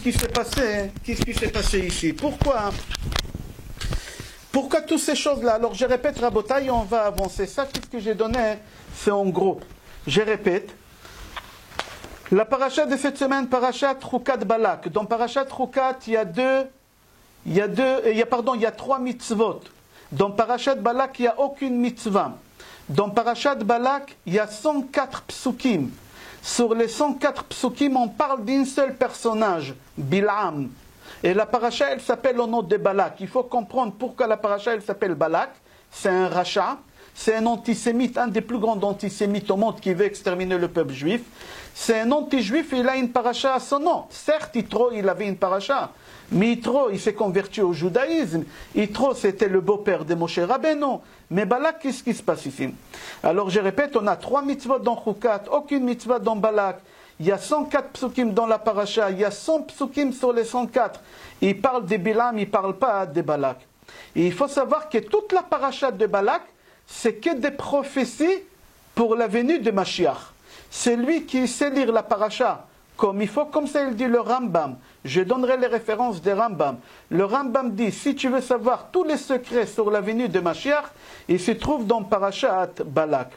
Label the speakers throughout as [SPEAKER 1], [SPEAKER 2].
[SPEAKER 1] qui s'est passé? Qu'est-ce qui s'est passé ici? Pourquoi toutes ces choses-là? Alors je répète, Rabotaï, on va avancer. Ça, qu'est-ce que j'ai donné? C'est en gros. Je répète. La paracha de cette semaine, parachat Chukat Balak. Dans parachat Chukat, il y a trois mitzvot. Dans parachat Balak, il n'y a aucune mitzvah. Dans parachat Balak, il y a 104 psukim. Sur les 104 psukim, on parle d'un seul personnage, Bil'am. Et la paracha, elle s'appelle au nom de Balak. Il faut comprendre pourquoi la paracha, elle s'appelle Balak. C'est un rachat, c'est un antisémite, un des plus grands antisémites au monde qui veut exterminer le peuple juif. C'est un anti-juif, il a une paracha à son nom. Certes, Yitro, il avait une paracha. Mais Yitro, il s'est converti au judaïsme. Yitro, c'était le beau-père de Moshe Rabbeinu. Mais Balak, qu'est-ce qui se passe ici? Alors, je répète, on a 3 mitzvot dans Chukat, aucune mitzvah dans Balak. Il y a 104 psukim dans la paracha, il y a 100 psukim sur les 104. Il parle des Bilam, il ne parle pas des Balak. Et il faut savoir que toute la paracha de Balak, c'est que des prophéties pour la venue de Mashiach. C'est lui qui sait lire la paracha comme il faut, comme ça il dit le Rambam. Je donnerai les références des Rambam. Le Rambam dit, si tu veux savoir tous les secrets sur la venue de Mashiach, il se trouve dans parachat Balak.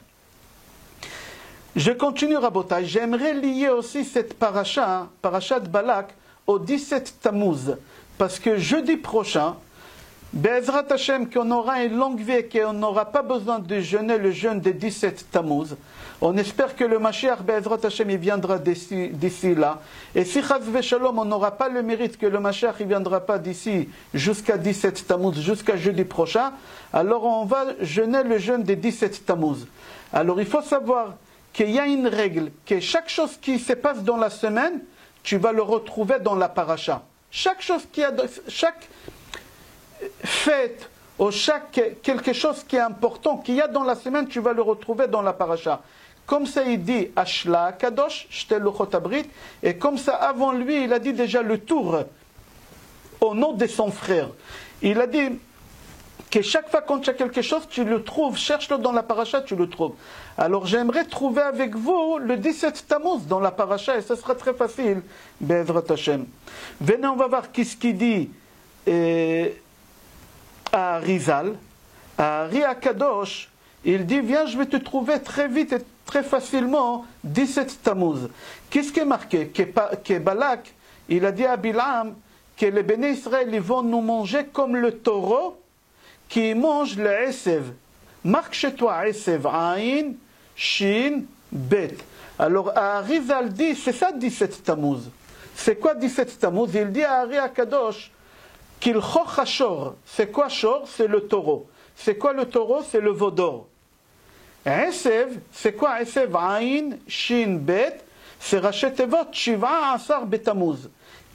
[SPEAKER 1] Je continue, Rabotai. J'aimerais lier aussi cette parachat Balak, au 17 Tammuz. Parce que jeudi prochain, Be'ezrat Hashem, qu'on aura une longue vie et qu'on n'aura pas besoin de jeûner le jeûne des 17 Tammuz. On espère que le Mashiach, Be'ezrat Hashem, il viendra d'ici là. Et si Chaz Veshalom, on n'aura pas le mérite que le Mashiach ne viendra pas d'ici jusqu'à 17 Tammuz, jusqu'à jeudi prochain, alors on va jeûner le jeûne des 17 Tammuz. Alors il faut savoir qu'il y a une règle, que chaque chose qui se passe dans la semaine, tu vas le retrouver dans la paracha. Chaque fête ou quelque chose qui est important qu'il y a dans la semaine, tu vas le retrouver dans la paracha. Comme ça il dit Ashla Kadosh, Shtel Luchot Abrit, et comme ça avant lui il a dit déjà le tour au nom de son frère. Il a dit que chaque fois quand tu as quelque chose, tu le trouves, cherche-le dans la paracha, tu le trouves. Alors j'aimerais trouver avec vous le 17 Tammuz dans la paracha, et ce sera très facile, Be'ezrat Hashem. Venez, on va voir qu'est-ce qu'il dit à Rizal, à Ri Akadosh. Il dit, viens, je vais te trouver très vite et très facilement 17 Tammuz. Qu'est-ce qui est marqué? Que Balak, il a dit à Bilam que les béné Israël ils vont nous manger comme le taureau qui mange le Esev. Marque chez toi Esev, Aïn, Shin, Bet. Alors Rizal dit, c'est ça 17 Tammuz. C'est quoi 17 Tammuz? Il dit à Ari Akadosh qu'il choch hashor. C'est quoi shor? C'est le taureau. C'est quoi le taureau? C'est le veau d'or. Esev, c'est quoi Esev? Aïn, Shin, Bet. C'est Rachet Tevot, Shiva, Asar, Betamuz.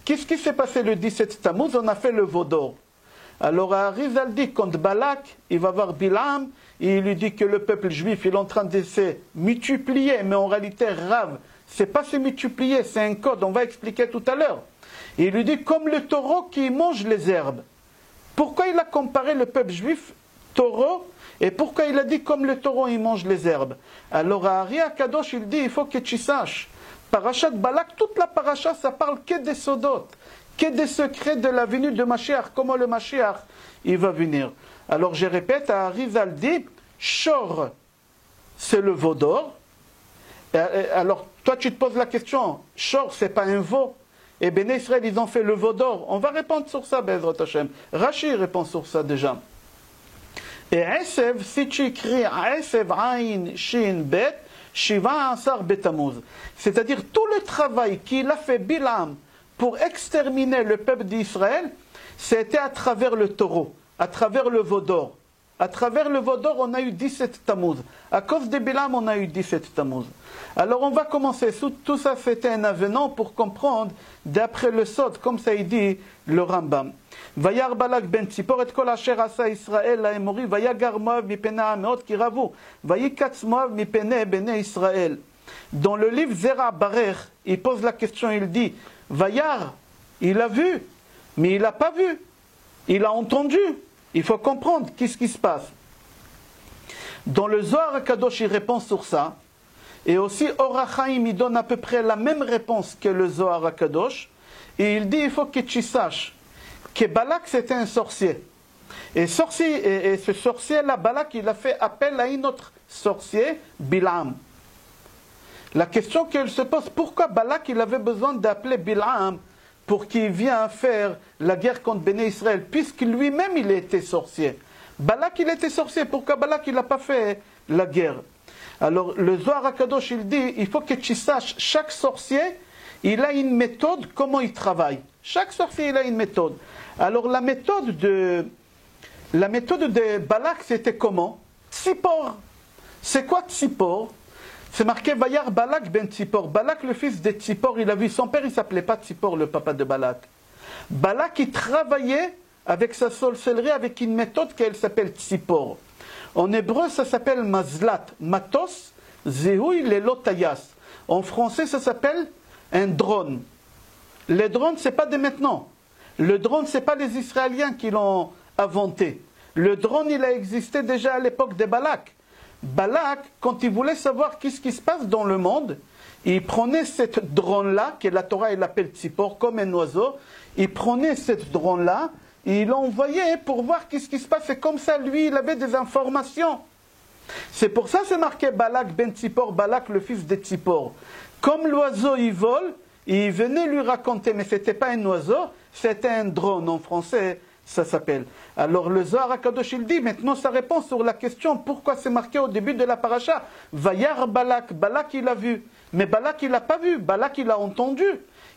[SPEAKER 1] Qu'est-ce qui s'est passé le 17 Tammuz? On a fait le veau d'or. Alors Rizal dit, quand Balak, il va voir Bilam, et il lui dit que le peuple juif, il est en train de se multiplier, mais en réalité, Rav, c'est pas se multiplier, c'est un code, on va expliquer tout à l'heure. Il lui dit, comme le taureau qui mange les herbes. Pourquoi il a comparé le peuple juif, taureau, et pourquoi il a dit, comme le taureau, il mange les herbes? Alors à Ari Akadosh, il dit, il faut que tu saches, parachat Balak, toute la paracha, ça parle que des sodotes, que des secrets de la venue de Mashiach, comment le Mashiach, il va venir. Alors je répète, à Rizal dit, Shor, c'est le veau d'or. Alors toi tu te poses la question, Shor, c'est pas un veau? Et Béné Israël, ils ont fait le veau d'or. On va répondre sur ça, Be'ezrat Hashem. Rashi répond sur ça déjà. Et Esev, si tu écris Esev, Aïn, Shin, Bet, Shiva, Asar, Betamuz. C'est-à-dire tout le travail qu'il a fait Bilam pour exterminer le peuple d'Israël, c'était à travers le taureau, à travers le veau d'or. À travers le veau d'or, on a eu 17 Tammuz. À cause de Bilam, on a eu 17 Tammuz. Alors on va commencer. Tout ça, c'était un avenant pour comprendre, d'après le Sod, comme ça il dit le Rambam. Vayar Balak ben Tzipor et kol asher asa Israël laemori, vayagar Moav mipene hameot ki ravu, vayikatz Moav mipene bene Israël. Dans le livre Zera Barer, il pose la question, il dit, Vayar, il a vu, mais il n'a pas vu. Il a entendu. Il faut comprendre qu'est-ce qui se passe. Dans le Zohar HaKadosh, il répond sur ça. Et aussi, Or HaChaim, il donne à peu près la même réponse que le Zohar HaKadosh. et il dit, il faut que tu saches que Balak c'était un sorcier. Et ce sorcier-là, Balak, il a fait appel à un autre sorcier, Bilam. La question qu'elle se pose, pourquoi Balak il avait besoin d'appeler Bilam pour qu'il vienne faire la guerre contre Béné Israël, puisque lui-même il était sorcier. Balak il était sorcier, pourquoi Balak il n'a pas fait la guerre? Alors le Zohar HaKadosh il dit, il faut que tu saches, chaque sorcier, il a une méthode, comment il travaille. Chaque sorcier il a une méthode. Alors la méthode de Balak c'était comment? Tzipor. C'est quoi Tzipor? C'est marqué Vayar Balak ben Tzipor. Balak, le fils de Tzipor, il a vu son père, il ne s'appelait pas Tzipor, le papa de Balak. Balak, il travaillait avec sa sorcellerie, avec une méthode qui s'appelle Tzipor. En hébreu, ça s'appelle Mazlat. Matos, Zehui, Lelotayas. En français, ça s'appelle un drone. Les drones, ce n'est pas de maintenant. Le drone, ce n'est pas les Israéliens qui l'ont inventé. Le drone, il a existé déjà à l'époque de Balak. Balak, quand il voulait savoir qu'est-ce qui se passe dans le monde, il prenait cette drone-là, que la Torah elle appelle Tzipor, comme un oiseau, il prenait cette drone-là, et il l'envoyait pour voir qu'est-ce qui se passe. Et comme ça, lui, il avait des informations. C'est pour ça que c'est marqué Balak ben Tzipor, Balak le fils de Tzipor. Comme l'oiseau, il vole, il venait lui raconter, mais ce n'était pas un oiseau, c'était un drone en français. Ça s'appelle. Alors le Zohar HaKadosh il dit, maintenant sa réponse sur la question pourquoi c'est marqué au début de la paracha. Vayar Balak, Balak il a vu. Mais Balak il n'a pas vu, Balak il a entendu.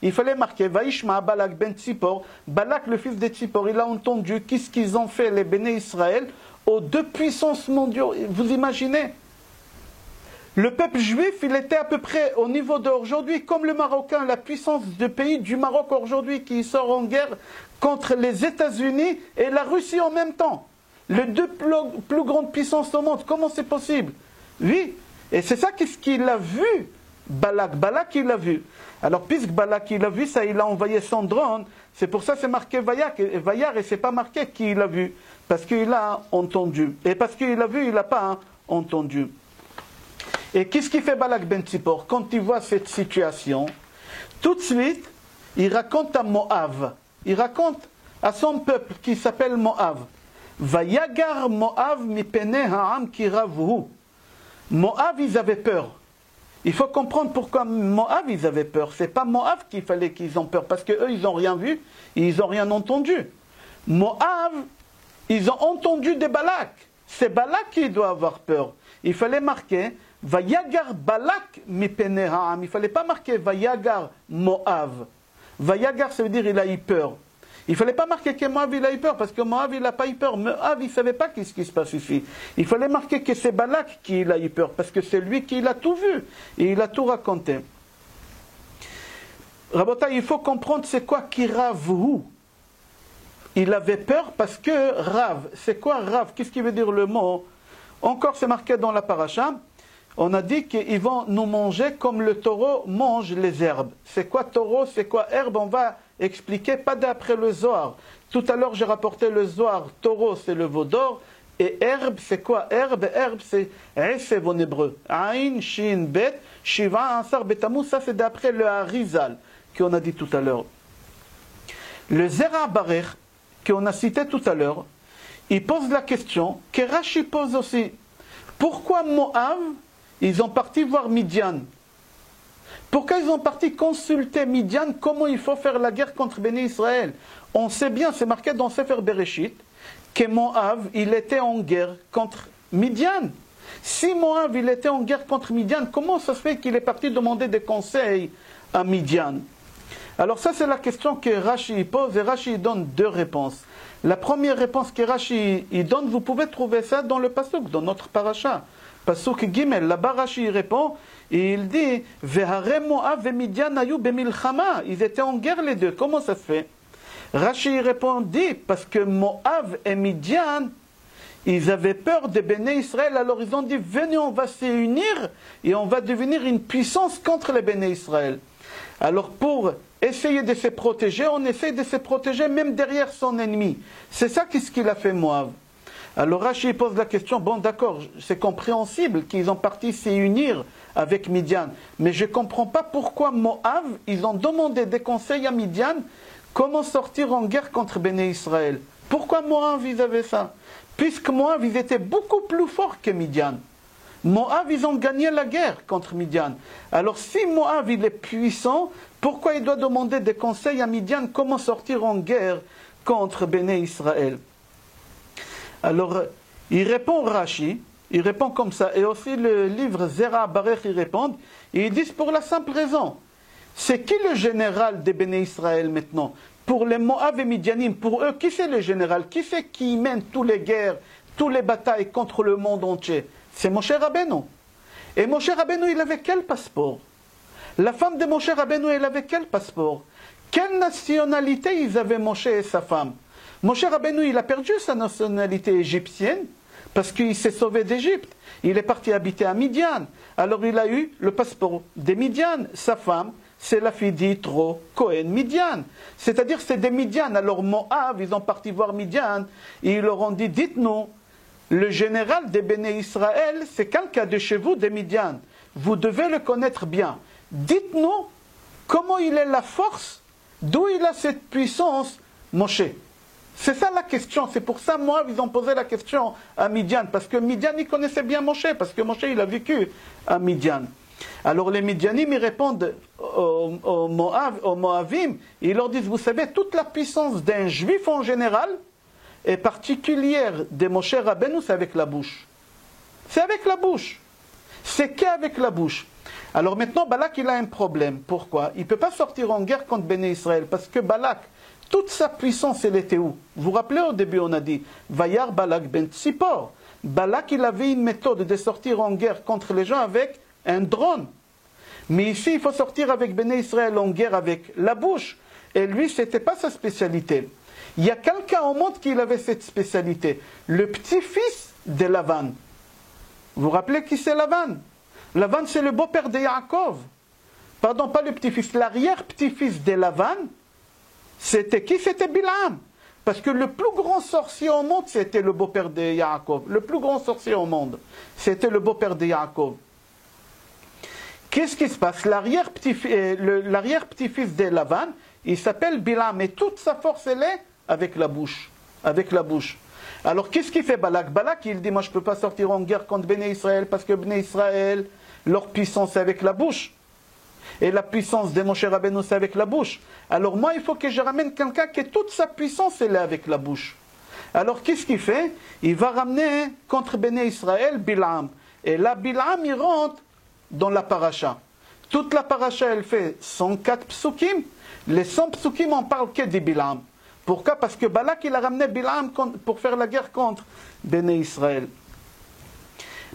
[SPEAKER 1] Il fallait marquer Vaishma Balak ben Tzipor, Balak le fils de Tzipor, il a entendu qu'est-ce qu'ils ont fait les Béné Israël aux deux puissances mondiales. Vous imaginez? Le peuple juif, il était à peu près au niveau d'aujourd'hui, comme le Marocain, la puissance du pays du Maroc aujourd'hui qui sort en guerre contre les États-Unis et la Russie en même temps. Les deux plus grandes puissances au monde. Comment c'est possible? Oui, et c'est ça qu'est-ce qu'il a vu, Balak. Balak, il a vu. Alors, puisque Balak, il a vu ça, il a envoyé son drone. C'est pour ça que c'est marqué Vayar, et c'est pas marqué qu'il a vu. Parce qu'il a entendu. Et parce qu'il a vu, il n'a pas entendu. Et qu'est-ce qu'il fait Balak ben Tzipor? Quand il voit cette situation, tout de suite, il raconte à Moab. Il raconte à son peuple qui s'appelle Moab. Vayagar Moab mipene ha'am kiravuhu. Moab, ils avaient peur. Il faut comprendre pourquoi Moab, ils avaient peur. C'est pas Moab qu'il fallait qu'ils ont peur, parce qu'eux, ils n'ont rien vu et ils n'ont rien entendu. Moab, ils ont entendu de Balak. C'est Balak qui doit avoir peur. Il fallait marquer Vayagar Balak mipene ha'am. Il ne fallait pas marquer Vayagar Moab. Vayagar, ça veut dire il a eu peur. Il ne fallait pas marquer que Moab il a eu peur, parce que Moab il n'a pas eu peur. Moab il ne savait pas ce qui se passe ici. Il fallait marquer que c'est Balak qui a eu peur, parce que c'est lui qui l'a tout vu, et il a tout raconté. Rabota, il faut comprendre c'est quoi Kiravuhu. Il avait peur parce que Rav, c'est quoi Rav? Qu'est-ce qui veut dire le mot? Encore c'est marqué dans la paracha. On a dit qu'ils vont nous manger comme le taureau mange les herbes. C'est quoi taureau? C'est quoi herbe? On va expliquer, pas d'après le Zohar. Tout à l'heure, j'ai rapporté le Zohar. Taureau, c'est le veau d'or. Et herbe, c'est quoi herbe? Herbe, c'est Esev en hébreu. Aïn, Shin, Bet, Shiva, Ansar, Betamou. Ça, c'est d'après le Harizal, qu'on a dit tout à l'heure. Le Zera Barer, qu'on a cité tout à l'heure, il pose la question que Rashi pose aussi. Pourquoi Moab ils ont parti voir Midian? Pourquoi ils ont parti consulter Midian comment il faut faire la guerre contre Béné Israël? On sait bien, c'est marqué dans Sefer Bereshit, que Moab, il était en guerre contre Midian. Si Moab, il était en guerre contre Midian, comment ça se fait qu'il est parti demander des conseils à Midian? Alors ça, c'est la question que Rashi pose, et Rashi donne deux réponses. La première réponse que Rashi donne, vous pouvez trouver ça dans le pasuk, dans notre paracha. Pasuk Gimel, là-bas Rashi répond, et il dit Vehare Moab et Midian ayu bemilchama. Ils étaient en guerre les deux. Comment ça se fait? Rashi répondit parce que Moab et Midian, ils avaient peur de Béné Israël. Alors ils ont dit venez, on va s'unir et on va devenir une puissance contre les Béné Israël. Alors pour essayer de se protéger, on essaie de se protéger même derrière son ennemi. C'est ça qu'est-ce qu'il a fait Moab. Alors Rashi pose la question, bon d'accord, c'est compréhensible qu'ils ont parti s'unir avec Midian, mais je ne comprends pas pourquoi Moab, ils ont demandé des conseils à Midian, comment sortir en guerre contre Béné Israël. Pourquoi Moab, ils avaient ça? Puisque Moab, ils étaient beaucoup plus forts que Midian. Moab, ils ont gagné la guerre contre Midian. Alors si Moab, il est puissant, pourquoi il doit demander des conseils à Midian, comment sortir en guerre contre Béné Israël? Alors, il répond Rashi, il répond comme ça, et aussi le livre Zera Barech, ils répondent, et ils disent pour la simple raison, c'est qui le général des Béné Israël maintenant? Pour les Moab et Midianim, pour eux, qui c'est le général? Qui c'est qui mène toutes les guerres, toutes les batailles contre le monde entier? C'est Moshe Rabbeinu. Et Moshe Rabbeinu, il avait quel passeport? La femme de Moshe Rabbeinu, elle avait quel passeport? Quelle nationalité ils avaient Moshe et sa femme? Moshe Rabbeinu, il a perdu sa nationalité égyptienne parce qu'il s'est sauvé d'Égypte. Il est parti habiter à Midian. Alors il a eu le passeport des Midian. Sa femme, c'est la fille d'Yitro Cohen Midian. C'est-à-dire c'est des Midian. Alors Moab, ils ont parti voir Midian et ils leur ont dit, dites-nous, le général des Béné Israël, c'est quelqu'un de chez vous, des Midian. Vous devez le connaître bien. Dites-nous comment il est la force, d'où il a cette puissance, Moshe. C'est ça la question, c'est pour ça, moi, ils ont posé la question à Midian, parce que Midian, il connaissait bien Moshe, parce que Moshe, il a vécu à Midian. Alors les Midianim, ils répondent aux Moavim, ils leur disent, vous savez, toute la puissance d'un juif en général, est particulière de Moshe Rabbeinu, c'est avec la bouche. C'est avec la bouche. C'est qu'avec la bouche. Alors maintenant, Balak, il a un problème. Pourquoi? Il ne peut pas sortir en guerre contre Béné Israël, parce que Balak, toute sa puissance, elle était où? Vous vous rappelez, au début, on a dit Vayar Balak ben Tzipor. Balak, il avait une méthode de sortir en guerre contre les gens avec un drone. Mais ici, il faut sortir avec Béné Israël en guerre avec la bouche. Et lui, ce n'était pas sa spécialité. Il y a quelqu'un au monde qui avait cette spécialité. Le petit-fils de Lavan. Vous vous rappelez qui c'est Lavan? Lavan, c'est le beau-père de Yaakov. Pardon, pas le petit-fils, l'arrière-petit-fils de Lavan. C'était qui? C'était Bilam. Parce que le plus grand sorcier au monde, c'était le beau-père de Yaakov. Le plus grand sorcier au monde, c'était le beau-père de Yaakov. Qu'est-ce qui se passe? L'arrière-petit-fils de Lavan, il s'appelle Bilam. Et toute sa force, elle est avec la bouche. Avec la bouche. Alors, qu'est-ce qu'il fait Balak? Balak, il dit, moi, je ne peux pas sortir en guerre contre Béné Israël, parce que Béné Israël, leur puissance, c'est avec la bouche. Et la puissance de Moshe Rabbeinu, c'est avec la bouche. Alors moi, il faut que je ramène quelqu'un qui toute sa puissance, elle est avec la bouche. Alors qu'est-ce qu'il fait? Il va ramener contre Béné Israël Bilam. Et là, Bilam, il rentre dans la paracha. Toute la paracha, elle fait 104 psukim. Les 100 psukim, on parle que de Bilam. Pourquoi? Parce que Balak, il a ramené Bilam pour faire la guerre contre Béné Israël.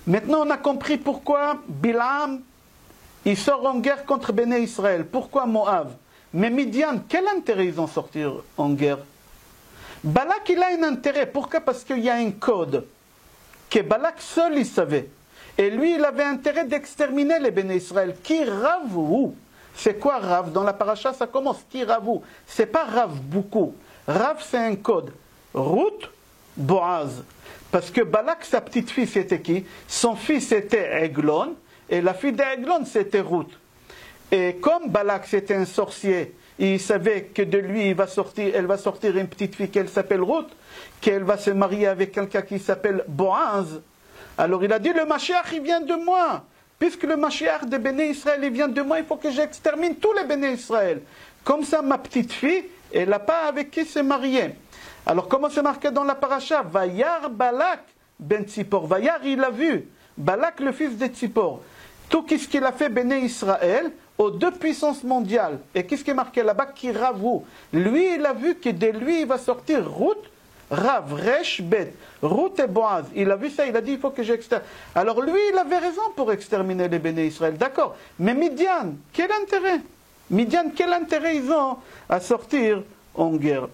[SPEAKER 1] Maintenant, on a compris pourquoi Bilam, il sort en guerre contre Béné Israël. Pourquoi Moab? Mais Midian, quel intérêt ils ont sortir en guerre? Balak, il a un intérêt. Pourquoi? Parce qu'il y a un code que Balak seul, il savait. Et lui, il avait intérêt d'exterminer les Béné Israël. Qui ravou? C'est quoi Rav? Dans la paracha, ça commence. Qui ravou? C'est pas Rav beaucoup. Rav, c'est un code. Ruth, Boaz. Parce que Balak, sa petite fille, c'était qui? Son fils, c'était Eglon. Et la fille d'Eglon, c'était Ruth. Et comme Balak, c'était un sorcier, il savait que de lui, elle va sortir une petite fille qui s'appelle Ruth, qu'elle va se marier avec quelqu'un qui s'appelle Boaz. Alors il a dit, le Mashiach, il vient de moi. Puisque le Mashiach de Béné Israël, il vient de moi, il faut que j'extermine tous les Béné Israël. Comme ça, ma petite fille, elle n'a pas avec qui se marier. Alors comment c'est marqué dans la paracha? Vayar Balak ben Tzipor. Vayar, il a vu. Balak, le fils de Tzipor. Tout ce qu'il a fait Béné Israël aux deux puissances mondiales. Et qu'est-ce qui est marqué là-bas? Qui ravou. Lui, il a vu que de lui, il va sortir Ruth, Rav, Resh, Bet, Ruth et Boaz. Il a vu ça, il a dit, il faut que j'extermine. Alors lui, il avait raison pour exterminer les Béné Israël. D'accord. Mais Midian, quel intérêt? Midian, quel intérêt ils ont à sortir en guerre?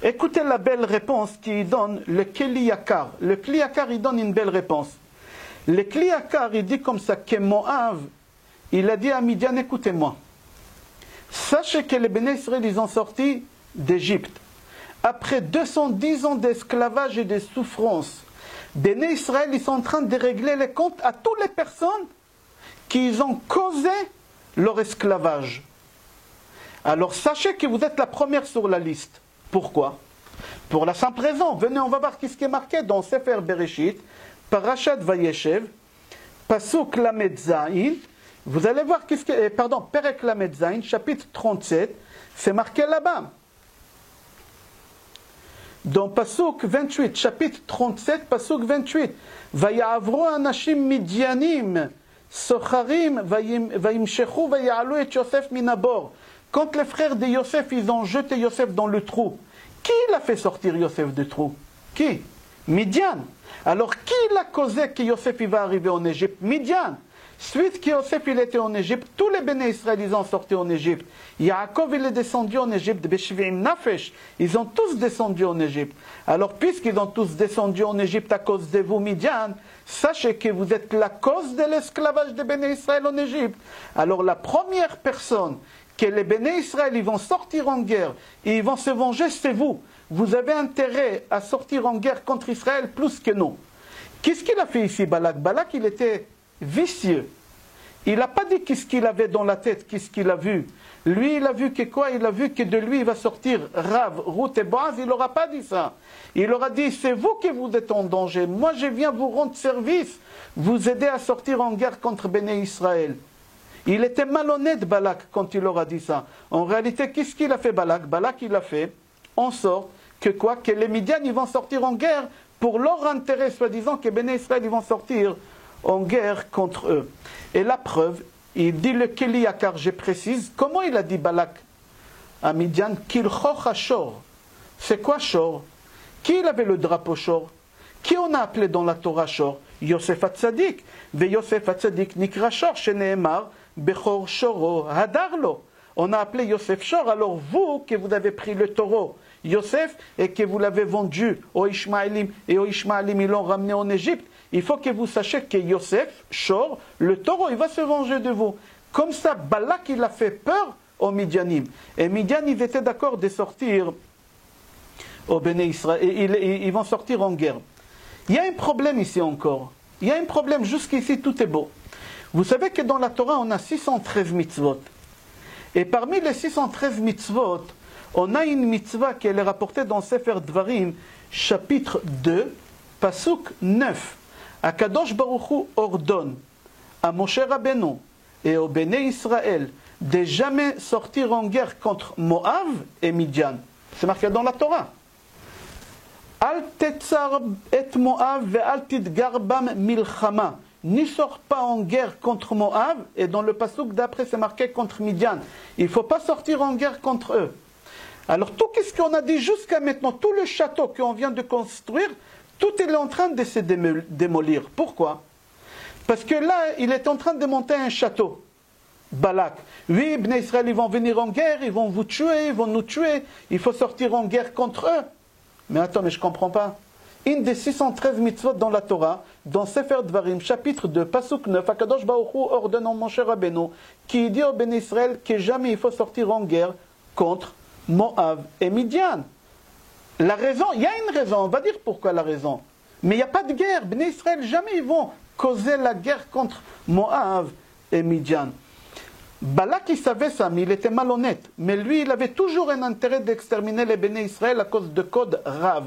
[SPEAKER 1] Écoutez la belle réponse qu'il donne le Kli Yakar. Le Kli Yakar, il donne une belle réponse. Le Kli Yakar, il dit comme ça, que Moab, il a dit à Midian, écoutez-moi, sachez que les Béné Israël, ils ont sorti d'Égypte après 210 ans d'esclavage et de souffrance, Béné Israël, ils sont en train de régler les comptes à toutes les personnes qui ont causé leur esclavage. Alors sachez que vous êtes la première sur la liste. Pourquoi? Pour la simple raison. Venez, on va voir ce qui est marqué dans Sefer Bereshit, Parashat Vayeshev, Pasuk Lamed Zayin. Vous allez voir Perek Lamed Zayin, chapitre 37, c'est marqué là-bas. Dans Pasuk 28, chapitre 37, Pasuk 28, Vayavro anashim midyanim, socharim, vayimshechu, vayalu et Yosef minabor. Quand les frères de Yosef, ils ont jeté Yosef dans le trou, qui l'a fait sortir Yosef du trou? Qui? Midian. Alors qui l'a causé que Yosef il va arriver en Égypte? Midian. Suite que Yosef il était en Égypte, tous les béné Israël ils ont sorti en Égypte. Yaakov il est descendu en Égypte, Beshvim Nafesh, ils ont tous descendu en Égypte. Alors puisqu'ils ont tous descendu en Égypte à cause de vous, Midian, sachez que vous êtes la cause de l'esclavage des béné Israël en Égypte. Alors la première personne que les béné Israël ils vont sortir en guerre et ils vont se venger, c'est vous. Vous avez intérêt à sortir en guerre contre Israël plus que nous. Qu'est-ce qu'il a fait ici, Balak? Balak, il était vicieux. Il n'a pas dit qu'est-ce qu'il avait dans la tête, qu'est-ce qu'il a vu. Lui, il a vu que quoi? Il a vu que de lui, il va sortir Rav, Ruth et Boaz. Il n'aura pas dit ça. Il aura dit, c'est vous qui vous êtes en danger. Moi, je viens vous rendre service, vous aider à sortir en guerre contre Béné Israël. Il était malhonnête, Balak, quand il aura dit ça. En réalité, qu'est-ce qu'il a fait, Balak? Balak, il a fait en sorte que quoi? Que les Midian, ils vont sortir en guerre pour leur intérêt, soi-disant que Béné Israël, ils vont sortir en guerre contre eux. Et la preuve, il dit le Kélia, car je précise, comment il a dit Balak à Midian? Kilchoch Shor. C'est quoi Shor? Qui il avait le drapeau Shor? Qui on a appelé dans la Torah Shor? Yosef Hatzadik. Ve Yosef Hatzadik nikra Shor, sheneemar, bechor Shoro, hadarlo. On a appelé Yosef Shor, alors vous, que vous avez pris le taureau, Yosef, et que vous l'avez vendu aux Ishmaélim, et aux Ishmaélim, ils l'ont ramené en Égypte, il faut que vous sachiez que Yosef, Shor, le taureau, il va se venger de vous. Comme ça, Balak, il a fait peur aux Midianim. Et Midian, ils étaient d'accord de sortir au Béné Israël. Ils vont sortir en guerre. Il y a un problème ici encore. Il y a un problème, jusqu'ici, tout est beau. Vous savez que dans la Torah, on a 613 mitzvot. Et parmi les 613 mitzvot, on a une mitzvah qui est rapportée dans Sefer Dvarim, chapitre 2, Pasuk 9. Akadosh Baruch Hu ordonne à Moshe Rabbeinu et au Béné Israël de jamais sortir en guerre contre Moab et Midian. C'est marqué dans la Torah. Al tetzar et Moab ve al tidgar bam milchama. N'y sort pas en guerre contre Moab, et dans le pasuk d'après c'est marqué contre Midian. Il ne faut pas sortir en guerre contre eux. Alors tout ce qu'on a dit jusqu'à maintenant, tout le château qu'on vient de construire, tout est en train de se démolir. Pourquoi? Parce que là, il est en train de monter un château. Balak. Oui, Bnei Israël, ils vont venir en guerre, ils vont vous tuer, ils vont nous tuer. Il faut sortir en guerre contre eux. Mais attends, mais je ne comprends pas. Une des 613 mitzvot dans la Torah, dans Sefer Dvarim, chapitre 2, Pasuk 9, Akadosh Baruch Hu ordonne à Moshe Rabbeinu, qui dit au Bnei Israël que jamais il faut sortir en guerre contre Moab et Midian. La raison, il y a une raison, on va dire pourquoi la raison. Mais il n'y a pas de guerre. Bnei Israël, jamais ils vont causer la guerre contre Moab et Midian. Balak, il savait ça, mais il était malhonnête. Mais lui, il avait toujours un intérêt d'exterminer les Bnei Israël à cause de code Rav.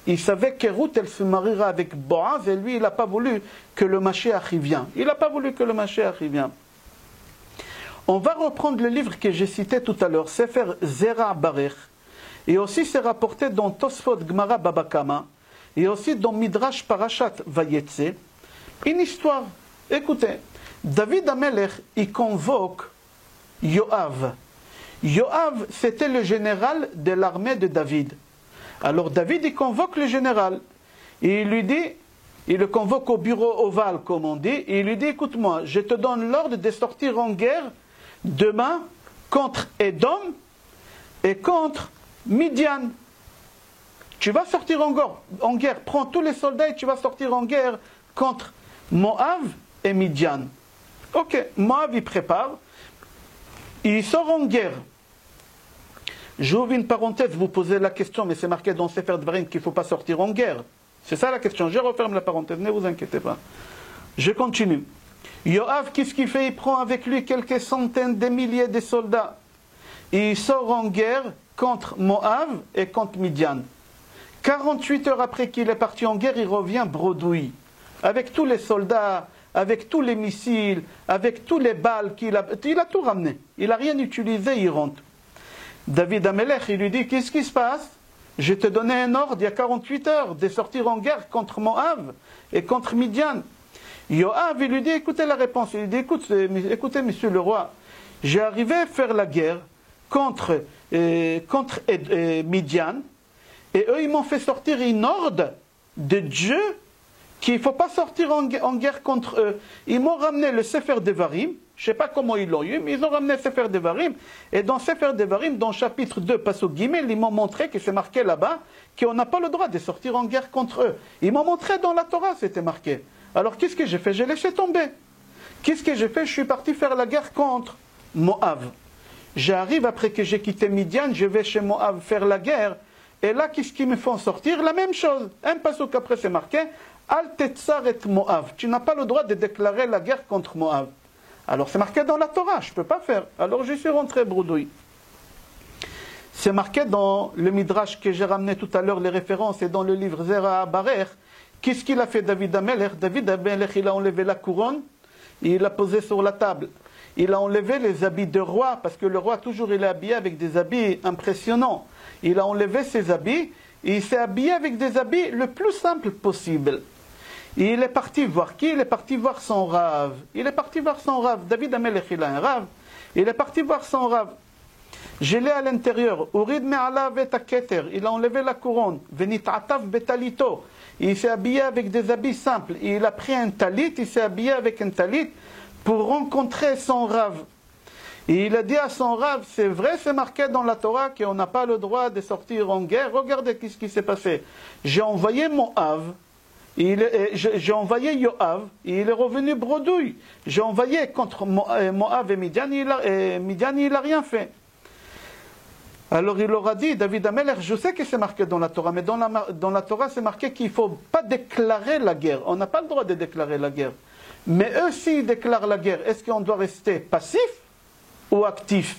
[SPEAKER 1] Il savait que Ruth, elle se mariera avec Boaz, et lui, il n'a pas voulu que le Mashiach y vienne. Il n'a pas voulu que le Mashiach y vienne. On va reprendre le livre que j'ai cité tout à l'heure, Sefer Zera Barech. Et aussi, c'est rapporté dans Tosfot Gemara Baba Kama, et aussi dans Midrash Parashat Vayetze. Une histoire. Écoutez, David Amelech, il convoque Yoav. Yoav, c'était le général de l'armée de David. Alors David, il convoque le général. Et il lui dit, il le convoque au bureau ovale, comme on dit, et il lui dit, écoute-moi, je te donne l'ordre de sortir en guerre demain contre Édom et contre Midian. Tu vas sortir en guerre, prends tous les soldats et tu vas sortir en guerre contre Moab et Midian. Ok, Moab il prépare, il sort en guerre J'ouvre une parenthèse, vous posez la question, mais c'est marqué dans Sefer Dvarim qu'il ne faut pas sortir en guerre. C'est ça la question. Je referme la parenthèse, ne vous inquiétez pas. Je continue. Yoav, qu'est-ce qu'il fait? Il prend avec lui quelques centaines de milliers de soldats. Et il sort en guerre contre Moab et contre Midian. 48 heures après qu'il est parti en guerre, il revient bredouille. Avec tous les soldats, avec tous les missiles, avec tous les balles qu'il a. Il a tout ramené. Il n'a rien utilisé, il rentre. David Amelech, il lui dit, qu'est-ce qui se passe? Je te donnais un ordre il y a 48 heures de sortir en guerre contre Moab et contre Midian. Yoav, il lui dit, écoutez la réponse. Il lui dit, écoutez, monsieur le roi, j'ai arrivé à faire la guerre contre Midian, et eux, ils m'ont fait sortir une ordre de Dieu qu'il ne faut pas sortir en guerre contre eux. Ils m'ont ramené le Sefer Devarim, je ne sais pas comment ils l'ont eu, mais ils ont ramené le Sefer Devarim, et dans Sefer Devarim, dans chapitre 2, Pasuk Gimel, ils m'ont montré que c'est marqué là-bas qu'on n'a pas le droit de sortir en guerre contre eux. Ils m'ont montré dans la Torah, c'était marqué. Alors qu'est-ce que j'ai fait? J'ai laissé tomber. Qu'est-ce que j'ai fait? Je suis parti faire la guerre contre Moab. J'arrive après que j'ai quitté Midian, je vais chez Moab faire la guerre, et là, qu'est-ce qu'ils me font sortir? La même chose. Un pasuk après, c'est marqué Al tetzar et Moab. Tu n'as pas le droit de déclarer la guerre contre Moab. Alors c'est marqué dans la Torah, je ne peux pas faire. Alors je suis rentré bredouille. C'est marqué dans le Midrash que j'ai ramené tout à l'heure, les références, et dans le livre Zera Barer. Qu'est-ce qu'il a fait David Amelech? David Amelech, il a enlevé la couronne, et il l'a posée sur la table. Il a enlevé les habits de roi, parce que le roi toujours il est habillé avec des habits impressionnants. Il a enlevé ses habits, et il s'est habillé avec des habits le plus simple possible. Et il est parti voir qui? Il est parti voir son rave. Il est parti voir son rave. David Amelech, il a un rave. Il est parti voir son rave. Je l'ai à l'intérieur. Urid me'alav et keter. Il a enlevé la couronne. Venit'atav betalito. Il s'est habillé avec des habits simples. Et il a pris un talit, il s'est habillé avec un talit pour rencontrer son rave. Et il a dit à son rave, c'est vrai, c'est marqué dans la Torah qu'on n'a pas le droit de sortir en guerre. Regardez ce qui s'est passé. J'ai envoyé Moab. J'ai envoyé Yoav, et il est revenu bredouille. J'ai envoyé contre Moab et Midian, il n'a rien fait. Alors il leur a dit, David Amelech, je sais que c'est marqué dans la Torah, mais dans la Torah c'est marqué qu'il ne faut pas déclarer la guerre. On n'a pas le droit de déclarer la guerre. Mais eux, s'ils déclarent la guerre, est-ce qu'on doit rester passif ou actif?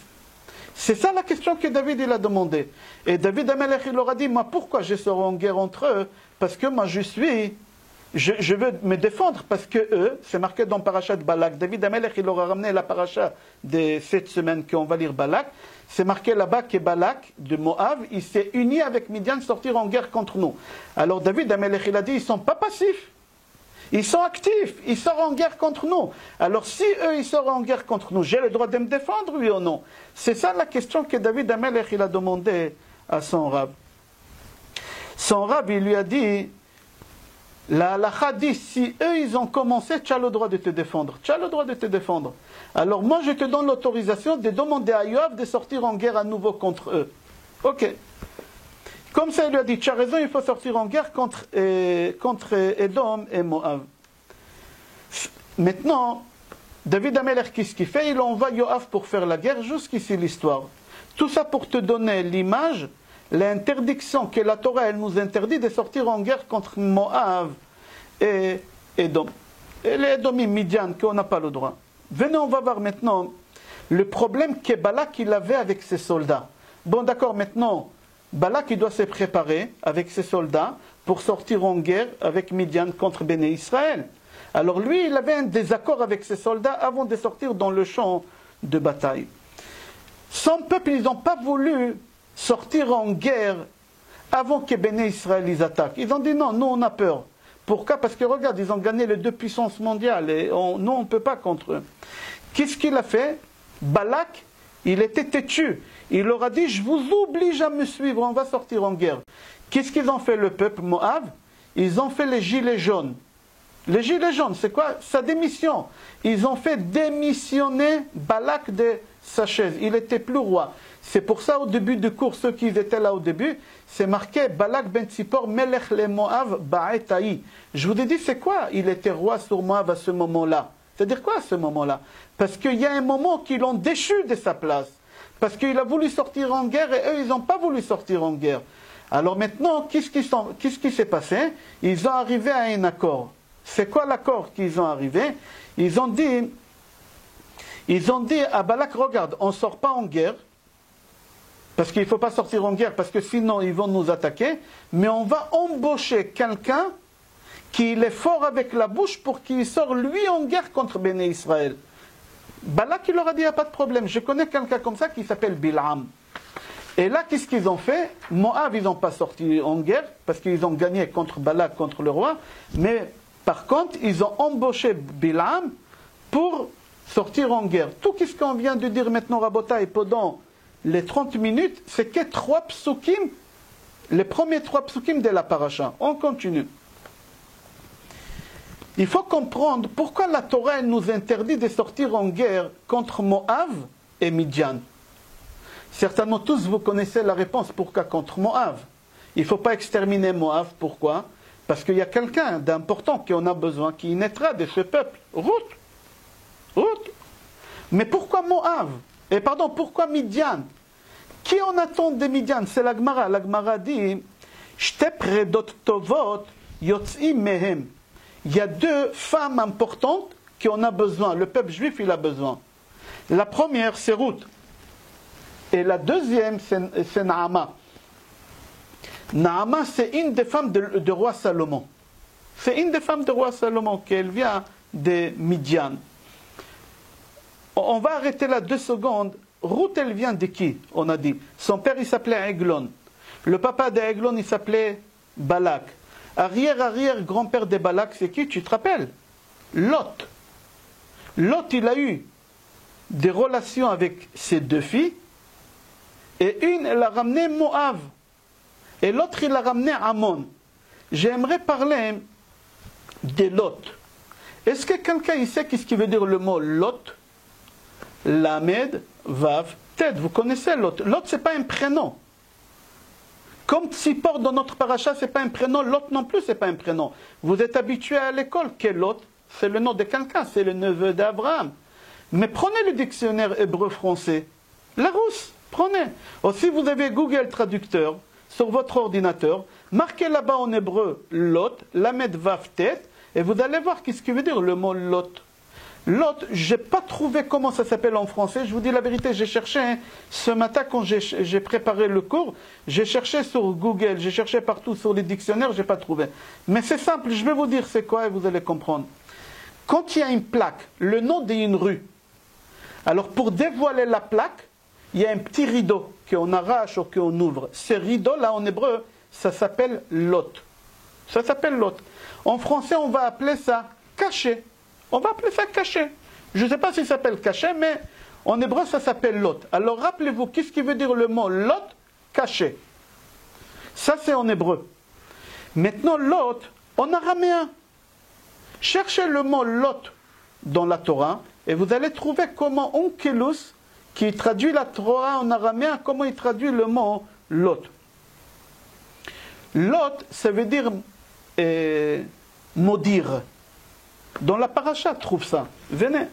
[SPEAKER 1] C'est ça la question que David il a demandé. Et David Amelech, il leur a dit, moi pourquoi je serai en guerre entre eux? Parce que moi je veux me défendre, parce que eux, c'est marqué dans Parashat Balak. David Amelech, il leur a ramené la paracha de cette semaine qu'on va lire Balak. C'est marqué là-bas que Balak de Moab, il s'est uni avec Midian sortir en guerre contre nous. Alors David Amelech, il a dit, ils ne sont pas passifs. Ils sont actifs, ils sortent en guerre contre nous. Alors si eux, ils sortent en guerre contre nous, j'ai le droit de me défendre, oui ou non? C'est ça la question que David Amelech, il a demandé à son rab. Son rab, il lui a dit, la halakha dit, si eux, ils ont commencé, tu as le droit de te défendre. Tu as le droit de te défendre. Alors moi, je te donne l'autorisation de demander à Yoav de sortir en guerre à nouveau contre eux. Ok. Comme ça, il lui a dit, tu as raison, il faut sortir en guerre contre Edom et Moab. Maintenant, David Amelech, qu'est-ce qu'il fait? Il envoie Yoav pour faire la guerre, jusqu'ici l'histoire. Tout ça pour te donner l'image, l'interdiction que la Torah, elle nous interdit de sortir en guerre contre Moab et Edom. Et les Edomim, Midian, qu'on n'a pas le droit. Venez, on va voir maintenant le problème que Balak il avait avec ses soldats. Bon, d'accord, maintenant, Balak il doit se préparer avec ses soldats pour sortir en guerre avec Midian contre Béné Israël. Alors lui, il avait un désaccord avec ses soldats avant de sortir dans le champ de bataille. Son peuple, ils n'ont pas voulu sortir en guerre avant que Béné Israël les attaque. Ils ont dit non, nous on a peur. Pourquoi? Parce que regarde, ils ont gagné les deux puissances mondiales et nous on ne peut pas contre eux. Qu'est-ce qu'il a fait? Balak, il était têtu. Il leur a dit, je vous oblige à me suivre, on va sortir en guerre. Qu'est-ce qu'ils ont fait le peuple Moab? Ils ont fait les gilets jaunes. Les gilets jaunes, c'est quoi? Sa démission. Ils ont fait démissionner Balak de sa chaise. Il n'était plus roi. C'est pour ça, au début du cours, ceux qui étaient là au début, c'est marqué Balak ben Tzipor, Melech le Moab ba'etaï. Je vous ai dit, c'est quoi? Il était roi sur Moab à ce moment-là. C'est-à-dire quoi à ce moment-là? Parce qu'il y a un moment qu'ils l'ont déchu de sa place. parce qu'il a voulu sortir en guerre et eux, ils n'ont pas voulu sortir en guerre. Alors maintenant, qu'est-ce qui s'est passé? Ils ont arrivé à un accord. C'est quoi l'accord qu'ils ont arrivé? Ils ont dit à Balak, regarde, on ne sort pas en guerre, parce qu'il ne faut pas sortir en guerre, parce que sinon ils vont nous attaquer, mais on va embaucher quelqu'un qui est fort avec la bouche pour qu'il sorte lui en guerre contre Béné Israël. Balak, il leur a dit, il n'y a pas de problème, je connais quelqu'un comme ça qui s'appelle Bil'am. Et là, qu'est-ce qu'ils ont fait? Moab, ils n'ont pas sorti en guerre, parce qu'ils ont gagné contre Balak, contre le roi, mais par contre, ils ont embauché Bil'am pour sortir en guerre. Tout ce qu'on vient de dire maintenant, Rabotai, pendant les 30 minutes, c'est que 3 psukim, les premiers 3 psukim de la paracha. On continue. Il faut comprendre pourquoi la Torah nous interdit de sortir en guerre contre Moab et Midian. Certainement tous vous connaissez la réponse pourquoi contre Moab. Il ne faut pas exterminer Moab. Pourquoi? Parce qu'il y a quelqu'un d'important qu'on a besoin qui naîtra de ce peuple. Route. Mais pourquoi Moab? Et pardon, pourquoi Midian? Qui on attend de Midian? C'est la Gemara. La Gemara dit Shte predot tovot yotzim mehem. Il y a 2 femmes importantes qu'on a besoin. Le peuple juif, il a besoin. La première, c'est Ruth. Et la deuxième, c'est Naama. Naama, c'est une des femmes de roi Salomon. C'est une des femmes de roi Salomon, qu'elle vient de Midian. On va arrêter là 2 secondes. Ruth, elle vient de qui? On a dit. Son père, il s'appelait Eglon. Le papa d'Eglon, il s'appelait Balak. Arrière-grand-père de Balak, c'est qui? Tu te rappelles? Lot. Lot, il a eu des relations avec ses 2 filles. Et une, elle a ramené Moab. Et l'autre, il a ramené Ammon. J'aimerais parler de Lot. Est-ce que quelqu'un il sait qu'est-ce qui veut dire le mot Lot? Lamed, Vav, Ted. Vous connaissez Lot. Lot, ce n'est pas un prénom. Comme Tzipor dans notre paracha, ce n'est pas un prénom. Lot non plus, ce n'est pas un prénom. Vous êtes habitué à l'école que Lot, c'est le nom de quelqu'un, c'est le neveu d'Abraham. Mais prenez le dictionnaire hébreu-français. Larousse, prenez. Aussi, vous avez Google Traducteur sur votre ordinateur. Marquez là-bas en hébreu Lot, Lamed, Vav, Tet, et vous allez voir qu'est-ce qui veut dire le mot Lot. Lot, je n'ai pas trouvé comment ça s'appelle en français. Je vous dis la vérité, j'ai cherché ce matin quand j'ai préparé le cours. J'ai cherché sur Google, j'ai cherché partout sur les dictionnaires, je n'ai pas trouvé. Mais c'est simple, je vais vous dire c'est quoi et vous allez comprendre. Quand il y a une plaque, le nom d'une rue, alors pour dévoiler la plaque, il y a un petit rideau qu'on arrache ou qu'on ouvre. Ce rideau-là en hébreu, ça s'appelle Lot. Ça s'appelle Lot. En français, on va appeler ça caché. On va appeler ça caché. Je ne sais pas si ça s'appelle caché, mais en hébreu, ça s'appelle Lot. Alors rappelez-vous, qu'est-ce qui veut dire le mot Lot? Caché. Ça, c'est en hébreu. Maintenant, Lot, en araméen. Cherchez le mot Lot dans la Torah, et vous allez trouver comment Onkelos, qui traduit la Torah en araméen, comment il traduit le mot Lot. Lot, ça veut dire maudire. Dans la paracha, trouve ça. Venez.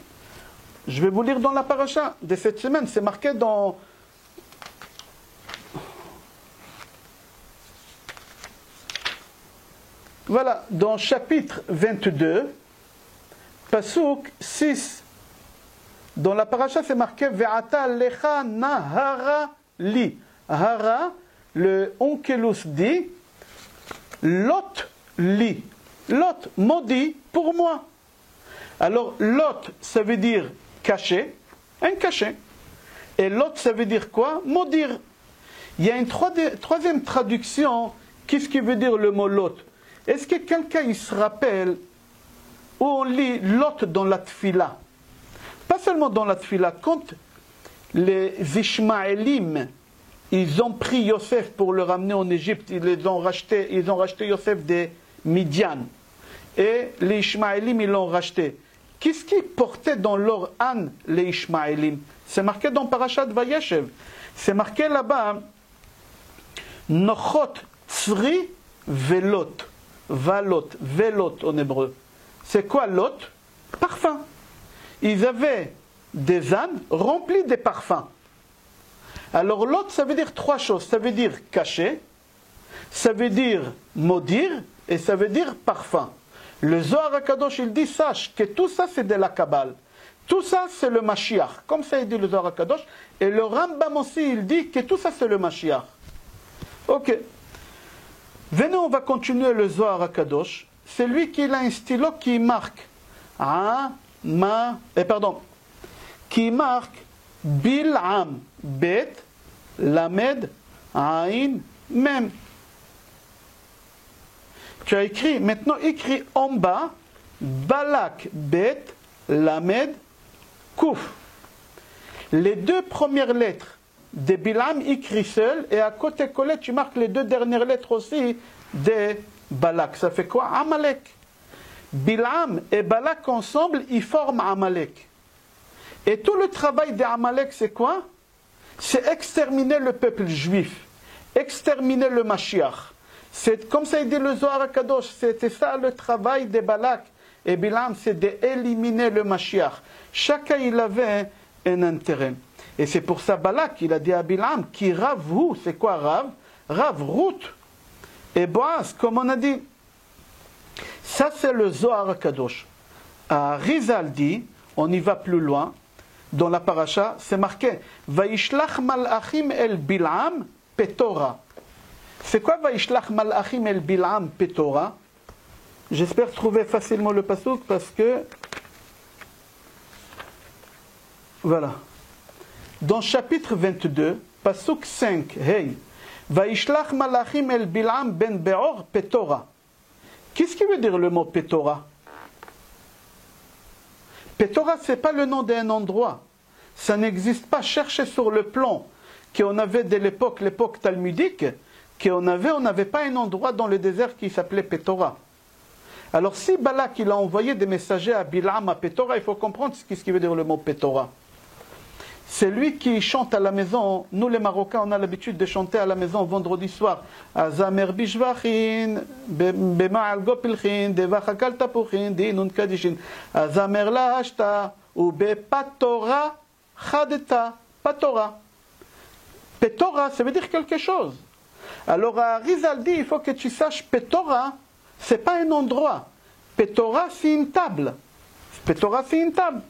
[SPEAKER 1] Je vais vous lire dans la paracha de cette semaine. C'est marqué dans... Voilà, dans chapitre 22, Pasuk 6. Dans la paracha, c'est marqué Ve'ata lecha nahara li. Hara, le Onkelos dit Lot li. Lot, maudit pour moi. Alors, Lot, ça veut dire caché, un cachet. Et Lot, ça veut dire quoi? Maudire. Il y a une troisième traduction. Qu'est-ce qui veut dire le mot Lot? Est-ce que quelqu'un il se rappelle où on lit Lot dans la Tfila? Pas seulement dans la Tfila, quand les Ishmaélim, ils ont pris Yosef pour le ramener en Égypte, ils ont racheté Yosef des Midian. Et les Ishmaélim, ils l'ont racheté. Qu'est-ce qu'ils portaient dans leur âne, les Ishmaélim? C'est marqué dans Parashat Vayeshev. C'est marqué là-bas, Nochot Tzri Velot. Valot, Velot en hébreu. C'est quoi Lot? Parfum. Ils avaient des ânes remplis de parfums. Alors l'autre, ça veut dire trois choses. Ça veut dire cacher, ça veut dire maudire, et ça veut dire parfum. Le Zohar HaKadosh, il dit, sache que tout ça, c'est de la Kabbale. Tout ça, c'est le Mashiach. Comme ça, il dit le Zohar HaKadosh. Et le Rambam aussi, il dit que tout ça, c'est le Mashiach. Ok. Venez, on va continuer le Zohar HaKadosh. C'est lui qui a un stylo qui marque qui marque Bil'am, Bet, Lamed, Aïn, Mem. Tu as écrit, maintenant écrit en bas, Balak, Bet, Lamed, Kouf. Les deux premières lettres de Bil'am écrit seul, et à côté collé, tu marques les deux dernières lettres aussi de Balak. Ça fait quoi? Amalek. Bil'am et Balak ensemble, ils forment Amalek. Et tout le travail d'Amalek, c'est quoi? C'est exterminer le peuple juif, exterminer le Mashiach. C'est comme ça il dit le Zohar HaKadosh, c'était ça le travail de Balak et Bil'am, c'est d'éliminer le Mashiach. Chacun il avait un intérêt. Et c'est pour ça Balak, il a dit à Bil'am, qui Rav vous, c'est quoi Rav? Rav, Ruth et Boaz, comme on a dit. Ça c'est le Zohar HaKadosh. À Rizal dit, on y va plus loin, dans la paracha, c'est marqué Vaishlach malachim el Bil'am petora. C'est quoi Vaishlach malachim el Bil'am petora? J'espère trouver facilement le pasuk parce que voilà. Dans chapitre 22, pasuk 5, hey, Vaishlach malachim el Bil'am ben Beor petora. Qu'est-ce qui veut dire le mot petora? Petora, ce n'est pas le nom d'un endroit. Ça n'existe pas. Cherchez sur le plan qu'on avait de l'époque talmudique, on n'avait pas un endroit dans le désert qui s'appelait Petora. Alors si Balak il a envoyé des messagers à Bil'am à Petora, il faut comprendre ce qui veut dire le mot Petora. C'est lui qui chante à la maison. Nous les Marocains, on a l'habitude de chanter à la maison vendredi soir. Azamer bishvachin, bema'al gopilchin, devachakal tapuchin, dinun kadishin. Azamer la hashta, ou bepatora chadeta, patora. Petora, ça veut dire quelque chose. Alors à Rizal dit, il faut que tu saches, Petora, c'est pas un endroit. Petora, c'est une table. Petora, c'est une table.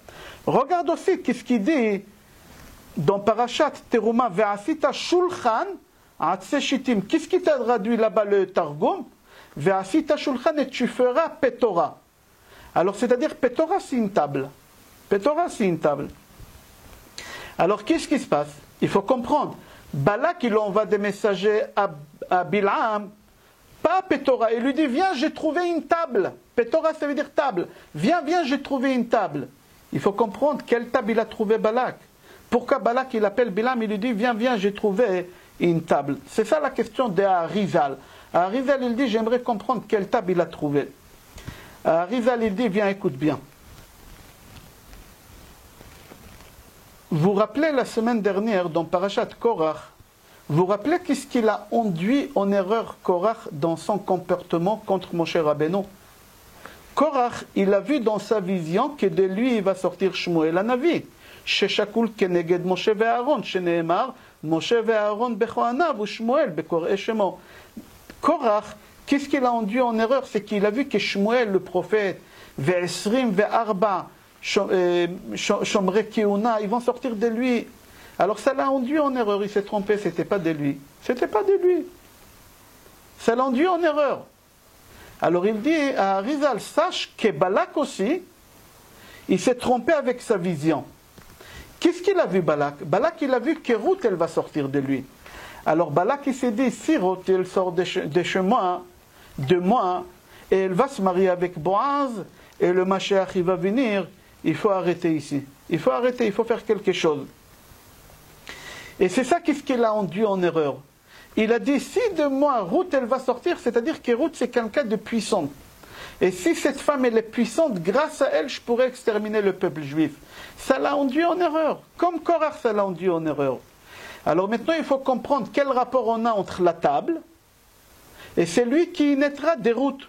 [SPEAKER 1] Regarde aussi qu'est-ce qu'il dit dans Parashat Teruma, Ve'asita shulchan atse shitim. Qu'est-ce qui t'a traduit là-bas le Targum? Ve'asita shulchan et tu feras Petora. Alors c'est-à-dire Petora, c'est une table. Petora, c'est une table. Alors qu'est-ce qui se passe? Il faut comprendre. Balak, il envoie des messagers à Bil'am, pas à Petora. Il lui dit, viens, j'ai trouvé une table. Petora, ça veut dire table. Viens, j'ai trouvé une table. Il faut comprendre quelle table il a trouvé Balak. Pourquoi Balak, il appelle Bil'am, il lui dit, viens, j'ai trouvé une table. C'est ça la question d'Arizal. Arizal, il dit, j'aimerais comprendre quelle table il a trouvé. Arizal, il dit, viens, écoute bien. Vous vous rappelez la semaine dernière dans Parashat Korach, vous vous rappelez qu'est-ce qu'il a induit en erreur Korach dans son comportement contre Moshe Rabbeinu? Korach, il a vu dans sa vision que de lui il va sortir Shmuel Hanavi. Sheshakul keneged Moshe ve'Aaron, sheneemar Moshe ve'Aaron bechoanav ou Shmuel bekor'e shemo. Korach, qu'est-ce qu'il a induit en erreur? C'est qu'il a vu que Shmuel, le prophète, ve'esrim ve'arba, Shomrei Keuna, ils vont sortir de lui. Alors ça l'a induit en erreur, il s'est trompé, c'était pas de lui. C'était pas de lui. Ça l'a induit en erreur. Alors il dit à Rizal, sache que Balak aussi, il s'est trompé avec sa vision. Qu'est-ce qu'il a vu Balak? Balak, il a vu que Ruth, elle va sortir de lui. Alors Balak, il s'est dit, si Ruth, elle sort de moi, et elle va se marier avec Boaz, et le Mashiach, il va venir, il faut arrêter ici. Il faut arrêter, il faut faire quelque chose. Et c'est ça qu'est-ce qu'il a induit en erreur. Il a dit, si de moi, Ruth, elle va sortir, c'est-à-dire que Ruth, c'est quelqu'un de puissant. Et si cette femme, elle est puissante, grâce à elle, je pourrais exterminer le peuple juif. Ça l'a induit en erreur. Comme Korach, ça l'a induit en erreur. Alors maintenant, il faut comprendre quel rapport on a entre la table et c'est lui qui naîtra des Ruth,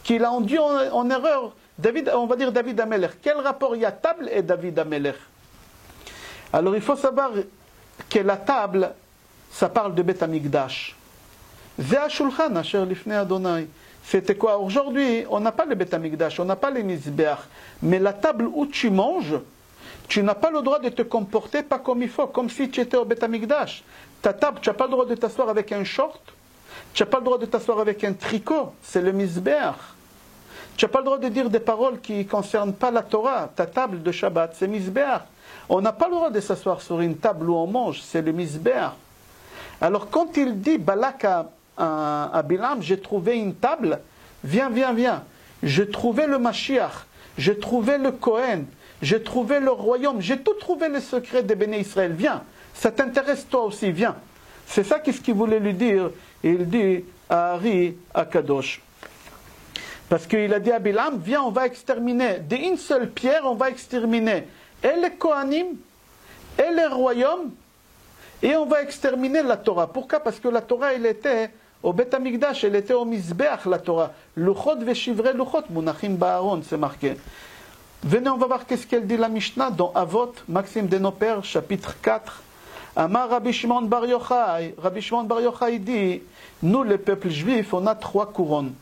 [SPEAKER 1] qui l'a induit en erreur. David, on va dire David Amelech. Quel rapport il y a table et David Amelech? Alors il faut savoir que la table, ça parle de Beth Amikdash. Ze ha-shulchan asher lifnei Adonai. C'était quoi? Aujourd'hui, on n'a pas le Beth Amikdash, on n'a pas les Mizbeach. Mais la table où tu manges, tu n'as pas le droit de te comporter pas comme il faut, comme si tu étais au Beth Amikdash. Ta table, tu n'as pas le droit de t'asseoir avec un short, tu n'as pas le droit de t'asseoir avec un tricot, c'est le Mizbeach. Tu n'as pas le droit de dire des paroles qui ne concernent pas la Torah. Ta table de Shabbat, c'est Mizbeach. On n'a pas le droit de s'asseoir sur une table où on mange, c'est le Mizbeach. Alors quand il dit Balak à Bilam, j'ai trouvé une table, viens, viens, viens. J'ai trouvé le Mashiach, j'ai trouvé le Kohen, j'ai trouvé le royaume, j'ai tout trouvé les secrets des Béné Israël, viens. Ça t'intéresse toi aussi, viens. C'est ça qu'est-ce qu'il voulait lui dire. Il dit à Ari, à Kadosh. Parce qu'il a dit à Bilam, viens, on va exterminer. D'une seule pierre, on va exterminer et les Kohanim, et les royaumes, et on va exterminer la Torah. Pourquoi? Parce que la Torah, elle était au Beth Amikdash, elle était au Mizbeach, la Torah. Luchot veshivre luchot, munachim ba'aron, c'est marqué. Venez, on va voir qu'est-ce qu'elle dit la Mishnah dans Avot, Maxime de nos pères, chapitre 4. Amar Rabbi Shimon Bar Yochai. Rabbi Shimon Bar Yochai dit, nous, le peuple juif, on a 3 couronnes.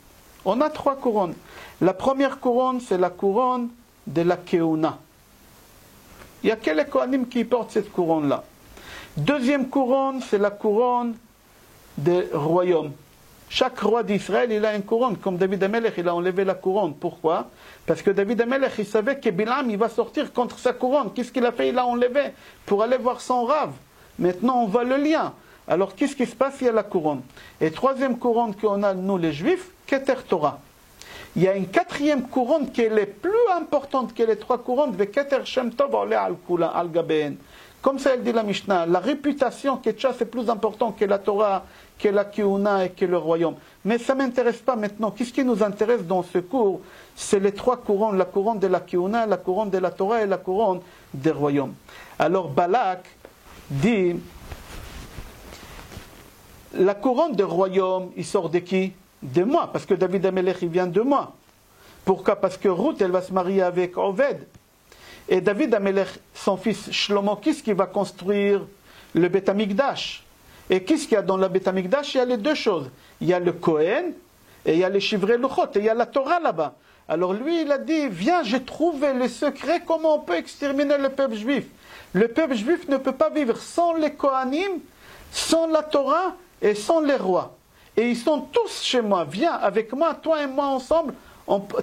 [SPEAKER 1] On a 3 couronnes. La première couronne, c'est la couronne de la Keuna. Il n'y a que les Kohanim qui portent cette couronne-là. Deuxième couronne, c'est la couronne des royaumes. Chaque roi d'Israël, il a une couronne. Comme David Amelech, il a enlevé la couronne. Pourquoi? Parce que David Amelech, il savait que Bilam, il va sortir contre sa couronne. Qu'est-ce qu'il a fait? Il l'a enlevé pour aller voir son rave. Maintenant, on voit le lien. Alors, qu'est-ce qui se passe? Il y a la couronne. Et troisième couronne qu'on a, nous les Juifs, Keter Torah. Il y a une quatrième couronne qui est la plus importante que les 3 couronnes, Keter Shem Tov Ole al Kula al Gabeen. Comme ça, elle dit la Mishnah, la réputation Ketcha, c'est plus important que la Torah, que la Keuna et que le royaume. Mais ça ne m'intéresse pas maintenant. Qu'est-ce qui nous intéresse dans ce cours? C'est les 3 couronnes, la couronne de la Keuna, la couronne de la Torah et la couronne des royaumes. Alors Balak dit, la couronne des royaumes, il sort de qui? De moi, parce que David Amelech, il vient de moi. Pourquoi? Parce que Ruth, elle va se marier avec Oved. Et David Amelech, son fils Shlomo, qu'est-ce qu'il va construire? Le Beth Amikdash. Et qu'est-ce qu'il y a dans le Beth Amikdash? Il y a les 2 choses. Il y a le Kohen, et il y a les Shivrei Luchot, et il y a la Torah là-bas. Alors lui, il a dit, viens, j'ai trouvé le secret, comment on peut exterminer le peuple juif. Le peuple juif ne peut pas vivre sans les Kohanim, sans la Torah, et sans les rois. Et ils sont tous chez moi. Viens avec moi, toi et moi ensemble,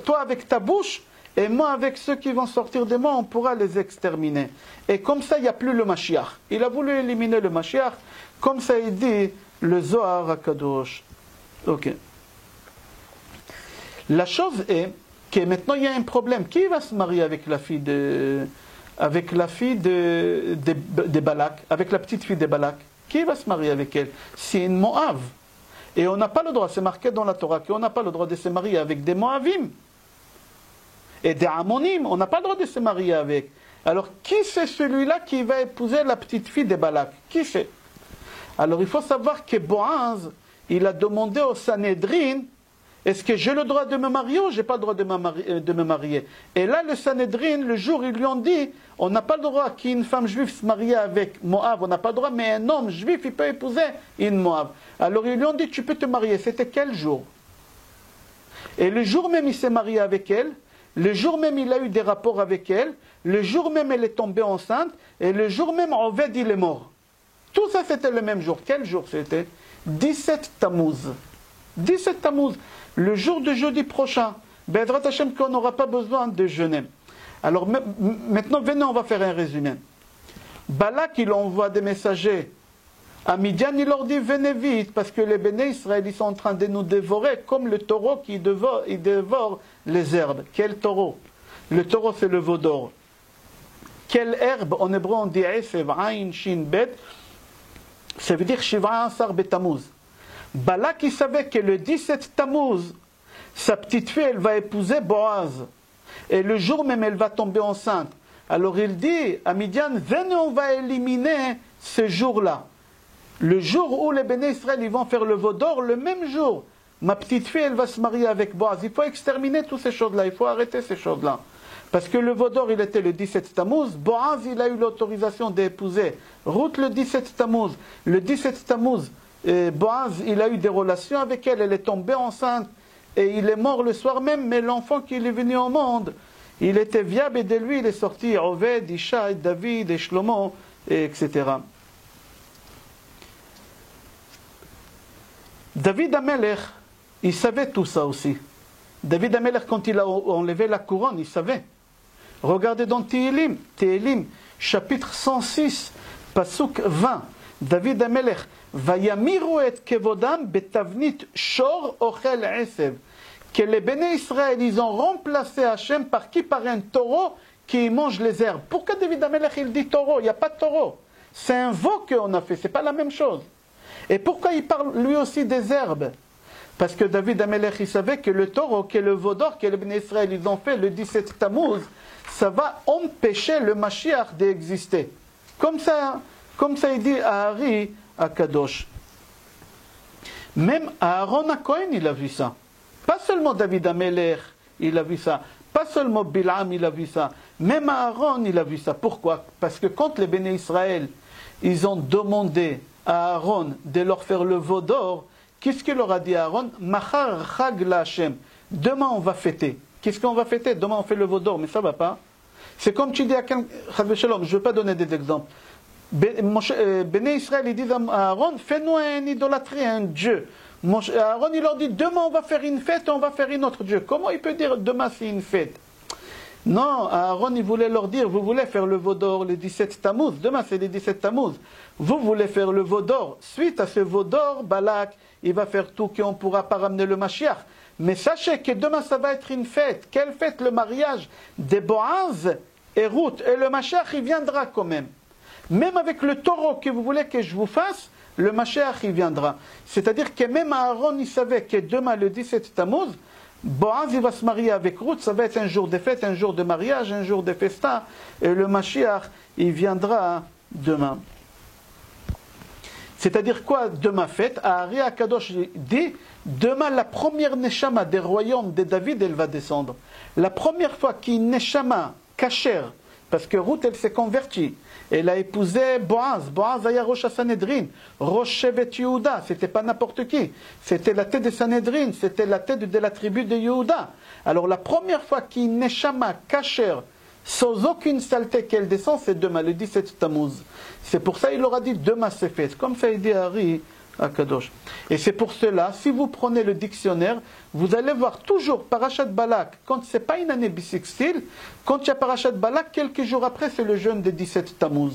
[SPEAKER 1] toi avec ta bouche, et moi avec ceux qui vont sortir de moi, on pourra les exterminer. Et comme ça, il n'y a plus le Mashiach. Il a voulu éliminer le Mashiach. Comme ça, il dit le Zohar HaKadosh. Ok. La chose est que maintenant, il y a un problème. Qui va se marier avec la fille de Balak, avec la petite fille de Balak? Qui va se marier avec elle? C'est une Moab. Et on n'a pas le droit, c'est marqué dans la Torah, qu'on n'a pas le droit de se marier avec des Moabim. Et des Ammonim, on n'a pas le droit de se marier avec. Alors, qui c'est celui-là qui va épouser la petite fille de Balak? Qui c'est? Alors, il faut savoir que Boaz, il a demandé au Sanhédrin, est-ce que j'ai le droit de me marier ou je n'ai pas le droit de me marier? Et là, le Sanhédrin, le jour, ils lui ont dit, on n'a pas le droit qu'une femme juive se marie avec Moab, on n'a pas le droit, mais un homme juif, il peut épouser une Moab. Alors, ils lui ont dit, tu peux te marier. C'était quel jour? Et le jour même, il s'est marié avec elle. Le jour même, il a eu des rapports avec elle. Le jour même, elle est tombée enceinte. Et le jour même, Oved, il est mort. Tout ça, c'était le même jour. Quel jour c'était? 17 Tammuz. 17 Tammuz. Le jour de jeudi prochain. Be'ezrat Hashem, qu'on n'aura pas besoin de jeûner. Alors, maintenant, venez, on va faire un résumé. Balak, il envoie des messagers à Midian, il leur dit, venez vite, parce que les Béné Israël, ils sont en train de nous dévorer comme le taureau qui dévore les herbes. Quel taureau? Le taureau, c'est le veau d'or. Quelle herbe? En hébreu, on dit Esev, Ain, Shin, Bet. Ça veut dire Shiva Asar Betamuz. Balak, il savait que le 17 Tammuz, sa petite fille, elle va épouser Boaz. Et le jour même, elle va tomber enceinte. Alors il dit à Midian, venez, on va éliminer ce jour-là. Le jour où les Béné Israël ils vont faire le veau d'or, le même jour, ma petite fille, elle va se marier avec Boaz. Il faut exterminer toutes ces choses-là, il faut arrêter ces choses-là. Parce que le veau d'or, il était le 17 Tammuz. Boaz, il a eu l'autorisation d'épouser Ruth le 17 Tammuz. Le 17 Tammuz, Boaz, il a eu des relations avec elle. Elle est tombée enceinte. Et il est mort le soir même. Mais l'enfant qui est venu au monde, il était viable. Et de lui, il est sorti Oved, Ishaï, David, et Shlomo, etc. David Amelech, il savait tout ça aussi. David Amelech, quand il a enlevé la couronne, il savait. Regardez dans Tehillim, chapitre 106, pasuk 20. David Amelech, Vayamiru et kevodam betavnit shor ochel esev. Que les béné Israël, ils ont remplacé Hachem par qui? Par un taureau qui mange les herbes. Pourquoi David Amelech, il dit taureau? Il n'y a pas de taureau. C'est un veau qu'on a fait, c'est pas la même chose. Et pourquoi il parle lui aussi des herbes? Parce que David Amelech, il savait que le taureau, que le veau d'or, que les béné Israël, ils ont fait le 17 Tammuz, ça va empêcher le Mashiach d'exister. Comme ça il dit à Ari, à Kadosh. Même Aaron à Cohen, il a vu ça. Pas seulement David Amelech, il a vu ça. Pas seulement Bilam, il a vu ça. Même Aaron, il a vu ça. Pourquoi? Parce que quand les béné Israël, ils ont demandé à Aaron de leur faire le veau d'or, qu'est-ce qu'il leur a dit à Aaron? Machar chag la Hashem. Demain on va fêter. Qu'est-ce qu'on va fêter? Demain on fait le veau d'or, mais ça va pas. C'est comme tu dis à quelqu'un, je ne veux pas donner des exemples. Béné Israël, ils disent à Aaron, fais-nous une idolâtrie, un dieu. Aaron, il leur dit, demain on va faire une fête, on va faire une autre dieu. Comment il peut dire demain c'est une fête? Non, Aaron, il voulait leur dire, vous voulez faire le veau d'or le 17 Tammuz, demain c'est le 17 Tammuz. Vous voulez faire le veau d'or. Suite à ce veau d'or, Balak, il va faire tout qu'on ne pourra pas ramener le Mashiach. Mais sachez que demain ça va être une fête. Quelle fête? Le mariage des Boaz et Ruth. Et le Mashiach, il viendra quand même. Même avec le taureau que vous voulez que je vous fasse, le Mashiach, il viendra. C'est-à-dire que même Aaron, il savait que demain, le 17 Tammuz, Boaz, il va se marier avec Ruth, ça va être un jour de fête, un jour de mariage, un jour de festin. Et le Mashiach, il viendra demain. C'est-à-dire quoi, demain fête? Ari Akadosh dit, demain la première Neshama des royaumes de David, elle va descendre. La première fois qu'une Neshama Kacher, parce que Ruth, elle s'est convertie. Elle a épousé Boaz. Boaz a Rosh Sanhedrin. Rosh Shevet Yehuda. C'était pas n'importe qui. C'était la tête de Sanhedrin. C'était la tête de la tribu de Yehuda. Alors la première fois qu'une Neshama Kacher, sans aucune saleté qu'elle descend, c'est demain, le 17 Tammuz. C'est pour ça qu'il leur a dit demain c'est fête. Comme ça il dit Ari à Kadosh. Et c'est pour cela, si vous prenez le dictionnaire, vous allez voir toujours Parashat Balak. Quand ce n'est pas une année bissextile, quand il y a Parashat Balak, quelques jours après, c'est le jeûne des 17 Tammuz.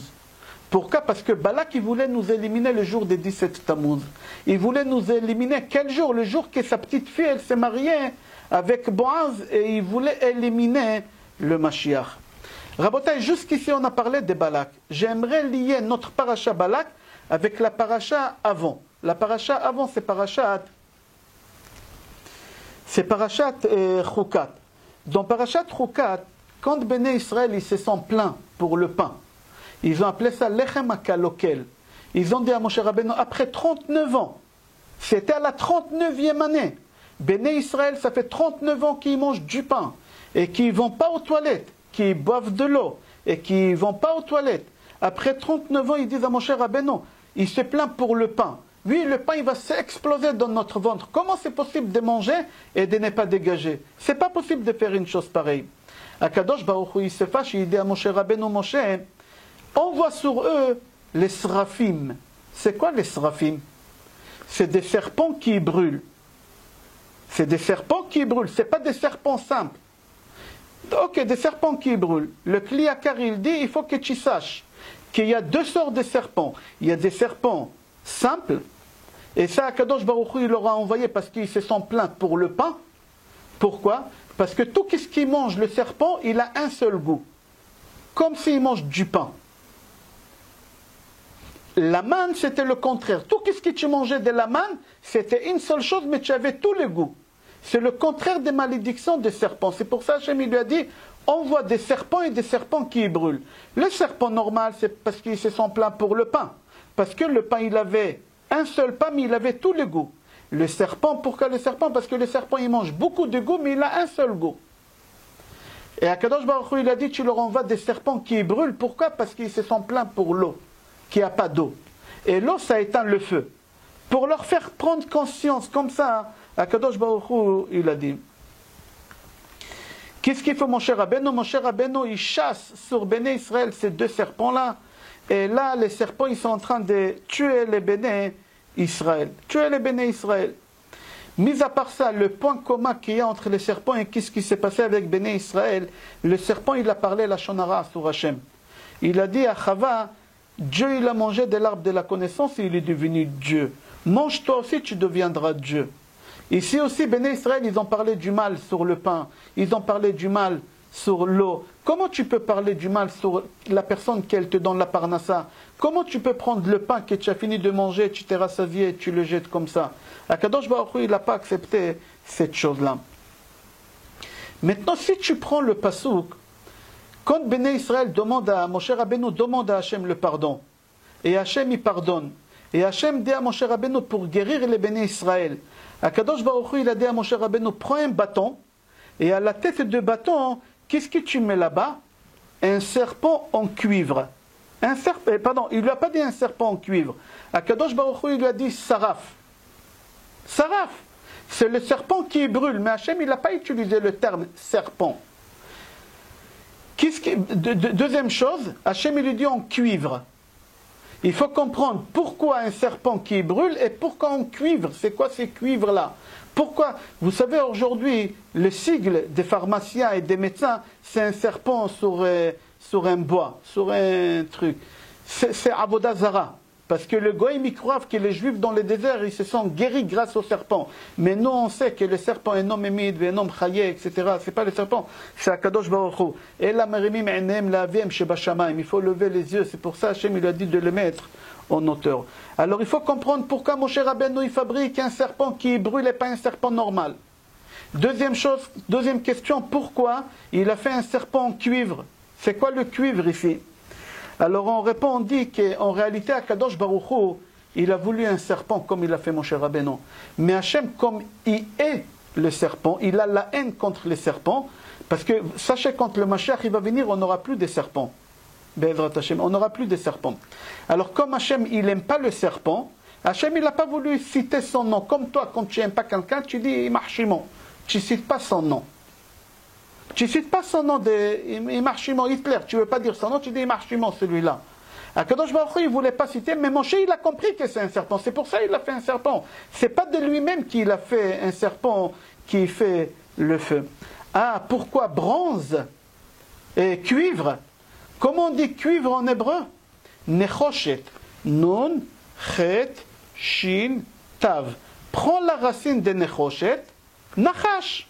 [SPEAKER 1] Pourquoi? Parce que Balak, il voulait nous éliminer le jour des 17 Tammuz. Il voulait nous éliminer quel jour? Le jour que sa petite fille, elle s'est mariée avec Boaz et il voulait éliminer le Mashiach. Rabotai, jusqu'ici on a parlé de Balak. J'aimerais lier notre Parashat Balak avec la Parashat avant. La Parashat avant, c'est Parashat Chukat. Dans Parashat Chukat, quand Béné Israël ils se sont plaints pour le pain, ils ont appelé ça Lechem HaKalokel. Ils ont dit à Moshe Rabbeinu, après 39 ans, c'était à la 39e année, Béné Israël, ça fait 39 ans qu'ils mangent du pain, et qu'ils ne vont pas aux toilettes, qu'ils boivent de l'eau, et qu'ils ne vont pas aux toilettes. Après 39 ans, ils disent à Moshe Rabbeinu, il se plaint pour le pain. Oui, le pain, il va s'exploser dans notre ventre. Comment c'est possible de manger et de ne pas dégager? C'est pas possible de faire une chose pareille. Akadosh Baruch Hu, il se fâche, il dit à Moshe Rabbeinu, Moshe, envoie sur eux les seraphim. C'est quoi les seraphim? C'est des serpents qui brûlent. C'est des serpents qui brûlent, c'est pas des serpents simples. Ok, des serpents qui brûlent. Le Kliakar, il dit, il faut que tu saches qu'il y a deux sortes de serpents. Il y a des serpents simples, et ça, Akadosh Baruch Hu, il leur a envoyé parce qu'ils se sont plaints pour le pain. Pourquoi? Parce que tout ce qui mange le serpent, il a un seul goût. Comme s'il mange du pain. La manne, c'était le contraire. Tout ce que tu mangeais de la manne, c'était une seule chose, mais tu avais tous les goûts. C'est le contraire des malédictions des serpents. C'est pour ça que Hachem lui a dit, on voit des serpents et des serpents qui brûlent. Le serpent normal, c'est parce qu'ils se sont plaints pour le pain. Parce que le pain, il avait un seul pain, mais il avait tous les goûts. Le serpent, pourquoi le serpent? Parce que le serpent, il mange beaucoup de goûts, mais il a un seul goût. Et Akadosh Baruch Hu, il a dit, tu leur envoies des serpents qui brûlent. Pourquoi? Parce qu'ils se sont plaints pour l'eau, qu'il n'y a pas d'eau. Et l'eau, ça éteint le feu. Pour leur faire prendre conscience, comme ça, Akadosh Baruch Hu, il a dit. Qu'est-ce qu'il faut, mon cher Rabbeinu? Mon cher Rabbeinu, il chasse sur Béné Israël ces deux serpents-là. Et là, les serpents, ils sont en train de tuer les Béné Israël. Tuer les Béné Israël. Mis à part ça, le point commun qu'il y a entre les serpents et qu'est-ce qui s'est passé avec Béné Israël, le serpent, il a parlé la Shonara sur Hachem. Il a dit à Chava, Dieu, il a mangé de l'arbre de la connaissance et il est devenu Dieu. Mange toi aussi, tu deviendras Dieu. Ici aussi, Béné Israël, ils ont parlé du mal sur le pain. Ils ont parlé du mal sur l'eau. Comment tu peux parler du mal sur la personne qu'elle te donne la parnassa? Comment tu peux prendre le pain que tu as fini de manger, tu t'es rassasié et tu le jettes comme ça? Akadosh Baruch Hu, il n'a pas accepté cette chose-là. Maintenant, si tu prends le pasouk, quand Béné Israël demande à Moshe Rabbeinu, demande à Hachem le pardon, et Hachem il pardonne, et Hachem dit à Moshe Rabbeinu pour guérir les Béné Israël, Akadosh Baruch Hu, il a dit à Moshe Rabbeinu, prends un bâton, et à la tête de bâton, qu'est-ce que tu mets là-bas? Un serpent en cuivre. Pardon, il ne lui a pas dit un serpent en cuivre. Akadosh Baruch Hu, il lui a dit saraf. Saraf, c'est le serpent qui brûle, mais Hachem, il n'a pas utilisé le terme serpent. Deuxième chose, Hachem, il lui dit en cuivre. Il faut comprendre pourquoi un serpent qui brûle et pourquoi en cuivre. C'est quoi ces cuivres-là? Pourquoi? Vous savez, aujourd'hui, le sigle des pharmaciens et des médecins, c'est un serpent sur un bois, sur un truc. C'est Avodah Zara. Parce que le Goïm, ils croient que les Juifs dans le désert, ils se sont guéris grâce au serpent. Mais nous, on sait que le serpent est un homme émide, un homme chaye, etc. C'est pas le serpent, c'est Akadosh Baruch Hu. Et la merimim enem la aviem shebashamaim. Il faut lever les yeux. C'est pour ça Hachem, il a dit de le mettre en hauteur. Alors, il faut comprendre pourquoi Moshe Rabbeinu, il fabrique un serpent qui brûle et pas un serpent normal. Deuxième question, pourquoi il a fait un serpent en cuivre? C'est quoi le cuivre ici? Alors on répond, on dit qu'en réalité, Akadosh Baruch Hu, il a voulu un serpent comme il a fait Moshe Rabbeinu. Mais Hachem, comme il est le serpent, il a la haine contre les serpents, parce que sachez, quand le Mashiach il va venir, on n'aura plus de serpents. Be'ezrat Hashem, on n'aura plus de serpents. Alors comme Hachem, il n'aime pas le serpent, Hachem, il n'a pas voulu citer son nom. Comme toi, quand tu n'aimes pas quelqu'un, tu dis Imar Shimon. Tu ne cites pas son nom. Tu ne cites pas son nom de Imar Shimon, Hitler, tu ne veux pas dire son nom, tu dis Imar Shimon, celui-là. Akadosh Baruch Hu, il ne voulait pas citer, mais Moshe, il a compris que c'est un serpent. C'est pour ça qu'il a fait un serpent. Ce n'est pas de lui-même qu'il a fait un serpent qui fait le feu. Ah, pourquoi bronze et cuivre? Comment on dit cuivre en hébreu? Nechoshet. Nun, chet, shin, tav. Prends la racine de Nechoshet, nachash.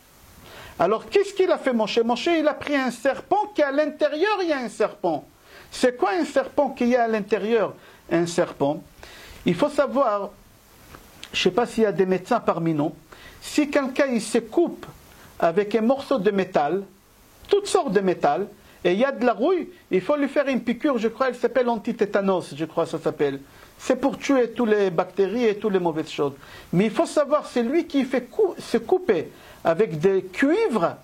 [SPEAKER 1] Alors, qu'est-ce qu'il a fait, Moshe? Moshe, il a pris un serpent qui, à l'intérieur, il y a un serpent. C'est quoi un serpent qu'il y a à l'intérieur? Un serpent. Il faut savoir, je ne sais pas s'il y a des médecins parmi nous, si quelqu'un il se coupe avec un morceau de métal, toutes sortes de métal, et il y a de la rouille, il faut lui faire une piqûre, je crois, elle s'appelle antitétanos, je crois que ça s'appelle. C'est pour tuer toutes les bactéries et toutes les mauvaises choses. Mais il faut savoir, c'est lui qui fait se couper avec des cuivres,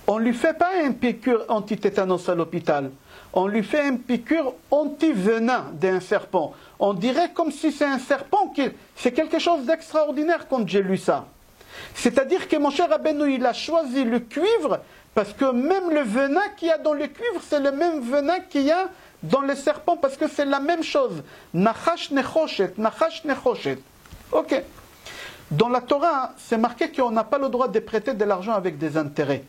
[SPEAKER 1] on ne lui fait pas une piqûre antitétanos à l'hôpital. On lui fait une piqûre anti-venin d'un serpent. On dirait comme si c'est un serpent, c'est quelque chose d'extraordinaire quand j'ai lu ça. C'est-à-dire que mon cher Rabbeinu, il a choisi le cuivre, parce que même le venin qu'il y a dans le cuivre, c'est le même venin qu'il y a dans le serpent, parce que c'est la même chose. Nachash nechoshet, nachash nechoshet. Ok. Dans la Torah, c'est marqué qu'on n'a pas le droit de prêter de l'argent avec des intérêts.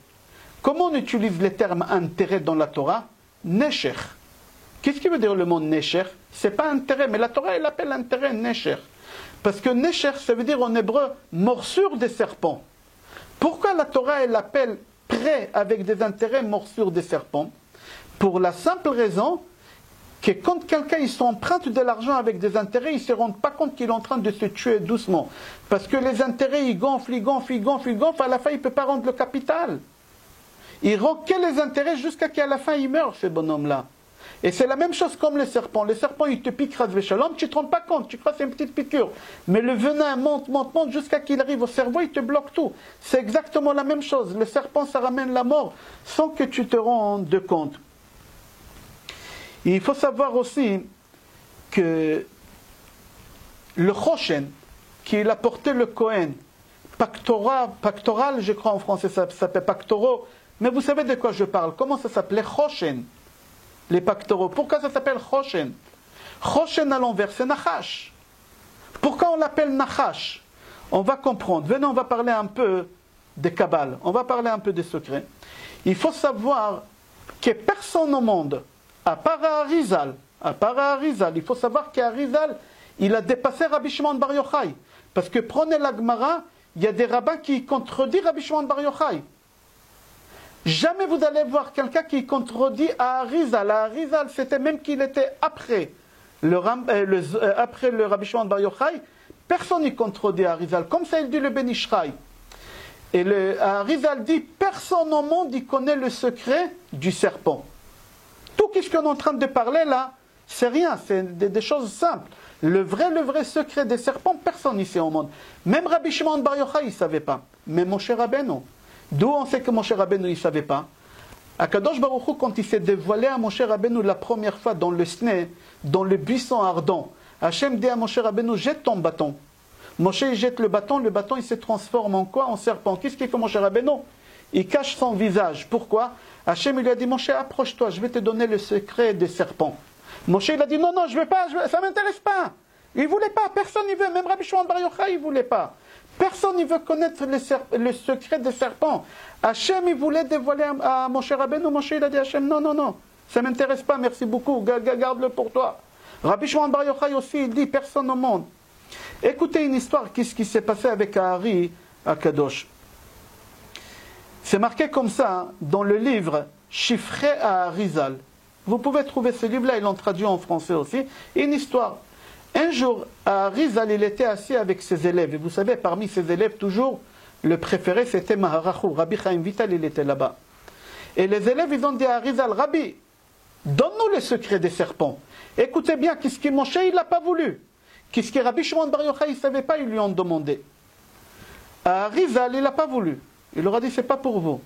[SPEAKER 1] Comment on utilise les termes intérêt dans la Torah? Nesher. Qu'est-ce qui veut dire le mot nesher? C'est pas intérêt, mais la Torah, elle appelle intérêt nesher. Parce que nesher, ça veut dire en hébreu morsure des serpents. Pourquoi la Torah, elle appelle prêt avec des intérêts morsure des serpents? Pour la simple raison que quand quelqu'un il s'emprunte de l'argent avec des intérêts, il ne se rend pas compte qu'il est en train de se tuer doucement. Parce que les intérêts, ils gonflent, ils gonflent, ils gonflent, ils gonflent, à la fin, il ne peut pas rendre le capital. Il rend que les intérêts jusqu'à qu'à la fin, il meurt, ce bonhomme-là. Et c'est la même chose comme le serpent. Le serpent, il te pique, ras shalom, tu ne te rends pas compte, tu crois que c'est une petite piqûre. Mais le venin monte, monte, monte, jusqu'à qu'il arrive au cerveau, il te bloque tout. C'est exactement la même chose. Le serpent, ça ramène la mort sans que tu te rendes compte. Et il faut savoir aussi que le Choshen, qu'il a porté le Kohen, pactoral, je crois en français, ça s'appelle pactoraux, mais vous savez de quoi je parle. Comment ça s'appelait Choshen, les pactoraux. Pourquoi ça s'appelle Choshen? Choshen à l'envers, c'est Nachash. Pourquoi on l'appelle Nachash? On va comprendre. Venez, on va parler un peu des Kabbales, on va parler un peu des secrets. Il faut savoir que personne au monde, à part Arizal, il faut savoir qu'Arizal, il a dépassé Rabbi Shimon Bar Yochai. Parce que prenez la Gemara, il y a des rabbins qui contredisent Rabbi Shimon Bar Yochai. Jamais vous allez voir quelqu'un qui contredit à Arizal. À Arizal, c'était même qu'il était après le Rabbi Shimon Bar Yochai. Personne n'y contredit à Arizal. Comme ça, il dit le Ben Ishraï. Et Arizal dit, personne au monde y connaît le secret du serpent. Tout ce qu'on est en train de parler là, c'est rien, c'est des choses simples. Le vrai secret des serpents, personne ici au monde. Même Rabbi Shimon Bar Yochai, il ne savait pas. Mais Moshe Rabbeinu. D'où on sait que Moshe Rabbeinu, il ne savait pas? Akadosh Baruch Hu, quand il s'est dévoilé à Moshe Rabbeinu la première fois dans le Sné, dans le buisson ardent, Hachem dit à Moshe Rabbeinu, jette ton bâton. Moshe, il jette le bâton il se transforme en quoi? En serpent. Qu'est-ce qu'il fait Moshe Rabbeinu? Il cache son visage. Pourquoi? Hachem, il lui a dit, Moshe, approche-toi, je vais te donner le secret des serpents. Moshe, il a dit, non, je ne veux pas, ça ne m'intéresse pas. Il ne voulait pas, personne n'y veut, même Rabbi Shimon Bar Yochai, il ne voulait pas. Personne ne veut connaître le secret des serpents. Hachem, il voulait dévoiler à Moshe Rabbeinu. Moshe, il a dit à Hachem, non, ça ne m'intéresse pas, merci beaucoup, garde-le pour toi. Rabbi Shimon Bar Yochai aussi, il dit, personne au monde. Écoutez une histoire, qu'est-ce qui s'est passé avec Ari à Kadosh. C'est marqué comme ça dans le livre Chiffré à Arizal. Vous pouvez trouver ce livre-là, ils l'ont traduit en français aussi. Une histoire. Un jour, Arizal, il était assis avec ses élèves. Et vous savez, parmi ses élèves, toujours, le préféré, c'était Maharachu. Rabbi Chaim Vital, il était là-bas. Et les élèves, ils ont dit à Arizal, Rabbi, donne-nous le secret des serpents. Écoutez bien, qu'est-ce que Moshe, il n'a pas voulu. Qu'est-ce que Rabbi Shimon Bar Yochai, il ne savait pas, ils lui ont demandé. Arizal, il n'a pas voulu. Il leur a dit, c'est pas pour vous.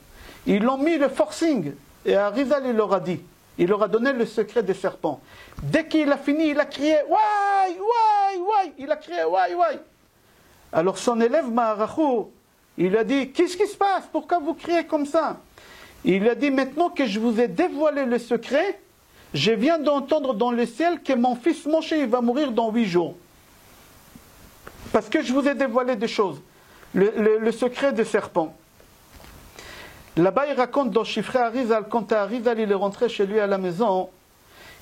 [SPEAKER 1] Ils l'ont mis le forcing. Et Arizal, il leur a dit. Il leur a donné le secret des serpents. Dès qu'il a fini, il a crié « Ouai, ouai, ouai !» Il a crié « Ouai, ouai !» Alors son élève Maharachu, il a dit « Qu'est-ce qui se passe? Pourquoi vous criez comme ça ?» Il a dit « Maintenant que je vous ai dévoilé le secret, je viens d'entendre dans le ciel que mon fils Moshe il va mourir dans 8 jours. Parce que je vous ai dévoilé des choses. Le secret des serpents. » Là-bas, il raconte dans Chiffré Arizal, quand Arizal il est rentré chez lui à la maison,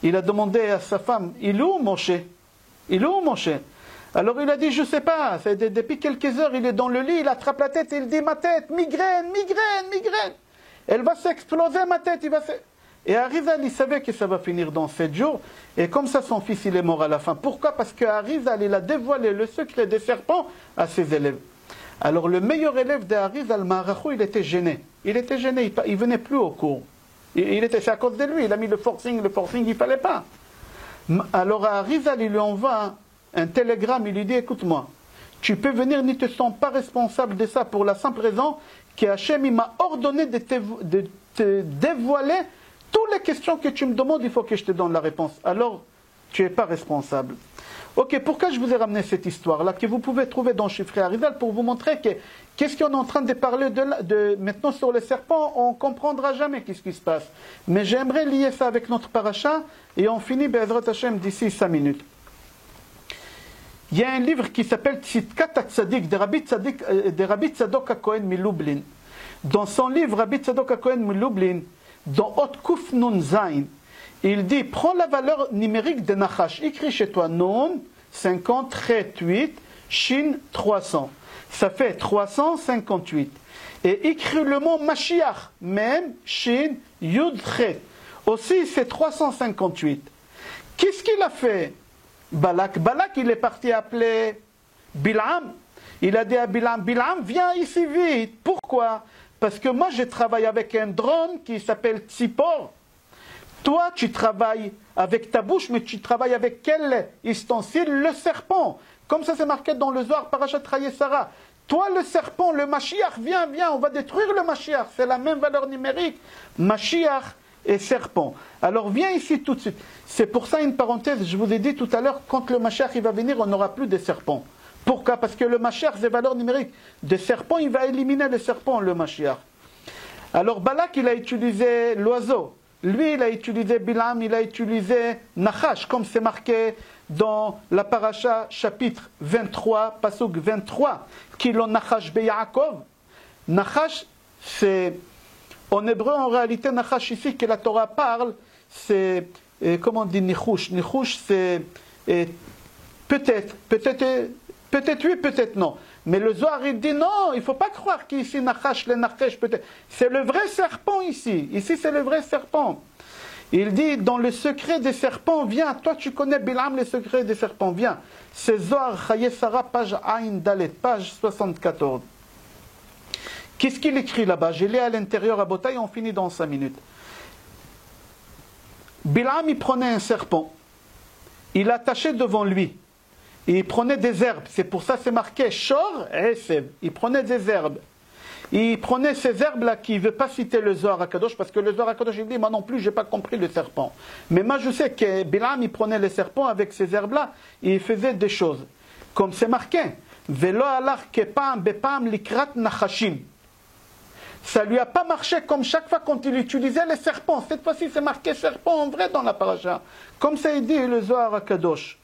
[SPEAKER 1] il a demandé à sa femme, il est où Moshe? Il est où Moshe? Alors il a dit, je ne sais pas, depuis quelques heures, il est dans le lit, il attrape la tête et il dit, ma tête, migraine. Elle va s'exploser, ma tête. Et Arizal, il savait que ça va finir dans 7 jours, et comme ça, son fils, il est mort à la fin. Pourquoi? Parce que Arizal, il a dévoilé le secret des serpents à ses élèves. Alors le meilleur élève d'Arizal, Maharachu, il était gêné. Il ne venait plus au cours. C'est à cause de lui, il a mis le forcing, il ne fallait pas. Alors à Arizal, il lui envoie un télégramme, il lui dit, écoute-moi, tu peux venir, ne te sens pas responsable de ça pour la simple raison que Hachem, il m'a ordonné de te dévoiler toutes les questions que tu me demandes, il faut que je te donne la réponse. Alors, tu n'es pas responsable. Ok, pourquoi je vous ai ramené cette histoire-là, que vous pouvez trouver dans Chiffré Arizal, pour vous montrer que qu'est-ce qu'on est en train de parler maintenant sur les serpents, on ne comprendra jamais qu'est-ce qui se passe. Mais j'aimerais lier ça avec notre paracha, et on finit Be'ezrat Hashem d'ici 5 minutes. Il y a un livre qui s'appelle Tzidkat HaTzadik, de Rabbi Tzadok HaKohen Milublin. Dans son livre, Rabbi Tzadok HaKohen Milublin, dans Ot Kuf Nun Zain, il dit, prends la valeur numérique de Nachash, écris chez toi Nun 50, Chet 8, Shin 300. Ça fait 358. Et écris le mot Mashiach, même Shin, Yud, Chet. Aussi, c'est 358. Qu'est-ce qu'il a fait Balak, il est parti appeler Bilam. Il a dit à Bilam, viens ici vite. Pourquoi? Parce que moi, je travaille avec un drone qui s'appelle Tzipor. Toi, tu travailles avec ta bouche, mais tu travailles avec quel ustensile? Le serpent. Comme ça, c'est marqué dans le Zohar, Parashat Chayei Sarah. Toi, le serpent, le Mashiach, viens, on va détruire le Mashiach. C'est la même valeur numérique. Mashiach et serpent. Alors, viens ici tout de suite. C'est pour ça, une parenthèse, je vous ai dit tout à l'heure, quand le Mashiach il va venir, on n'aura plus de serpents. Pourquoi? Parce que le Mashiach, c'est valeur numérique. De serpent, il va éliminer le serpent, le Mashiach. Alors, Balak, il a utilisé l'oiseau. Lui, il a utilisé Bilam, il a utilisé Nachash, comme c'est marqué dans la paracha chapitre 23, pasuk 23, Kilo Nachash be Yaakov. Nachash, c'est, en hébreu, en réalité, Nachash ici, que la Torah parle, c'est, comment on dit Nichush? Nichush, c'est peut-être oui, peut-être non. Mais le Zohar, il dit non, il ne faut pas croire qu'ici, Nachash, le Nachash, peut-être. C'est le vrai serpent ici. Ici, c'est le vrai serpent. Il dit, dans le secret des serpents, viens. Toi, tu connais Bilam, le secret des serpents, viens. C'est Zohar, Chayei Sarah, page Ain Dalet, page 74. Qu'est-ce qu'il écrit là-bas? Je l'ai à l'intérieur à Botaï, on finit dans 5 minutes. Bilam, il prenait un serpent. Il l'attachait devant lui. Et il prenait des herbes. C'est pour ça que c'est marqué Shor Esev. Il prenait des herbes. Il prenait ces herbes-là qui ne veut pas citer le Zohar HaKadosh, parce que le Zohar HaKadosh, il dit, moi non plus, je n'ai pas compris le serpent. Mais moi, je sais que Bilam, il prenait les serpents avec ces herbes-là, et il faisait des choses. Comme c'est marqué, Velo alach kepam bepam likrat nachashim. Ça ne lui a pas marché comme chaque fois quand il utilisait les serpents. Cette fois-ci, c'est marqué serpent en vrai dans la paracha. Comme ça, il dit le Zohar HaKadosh.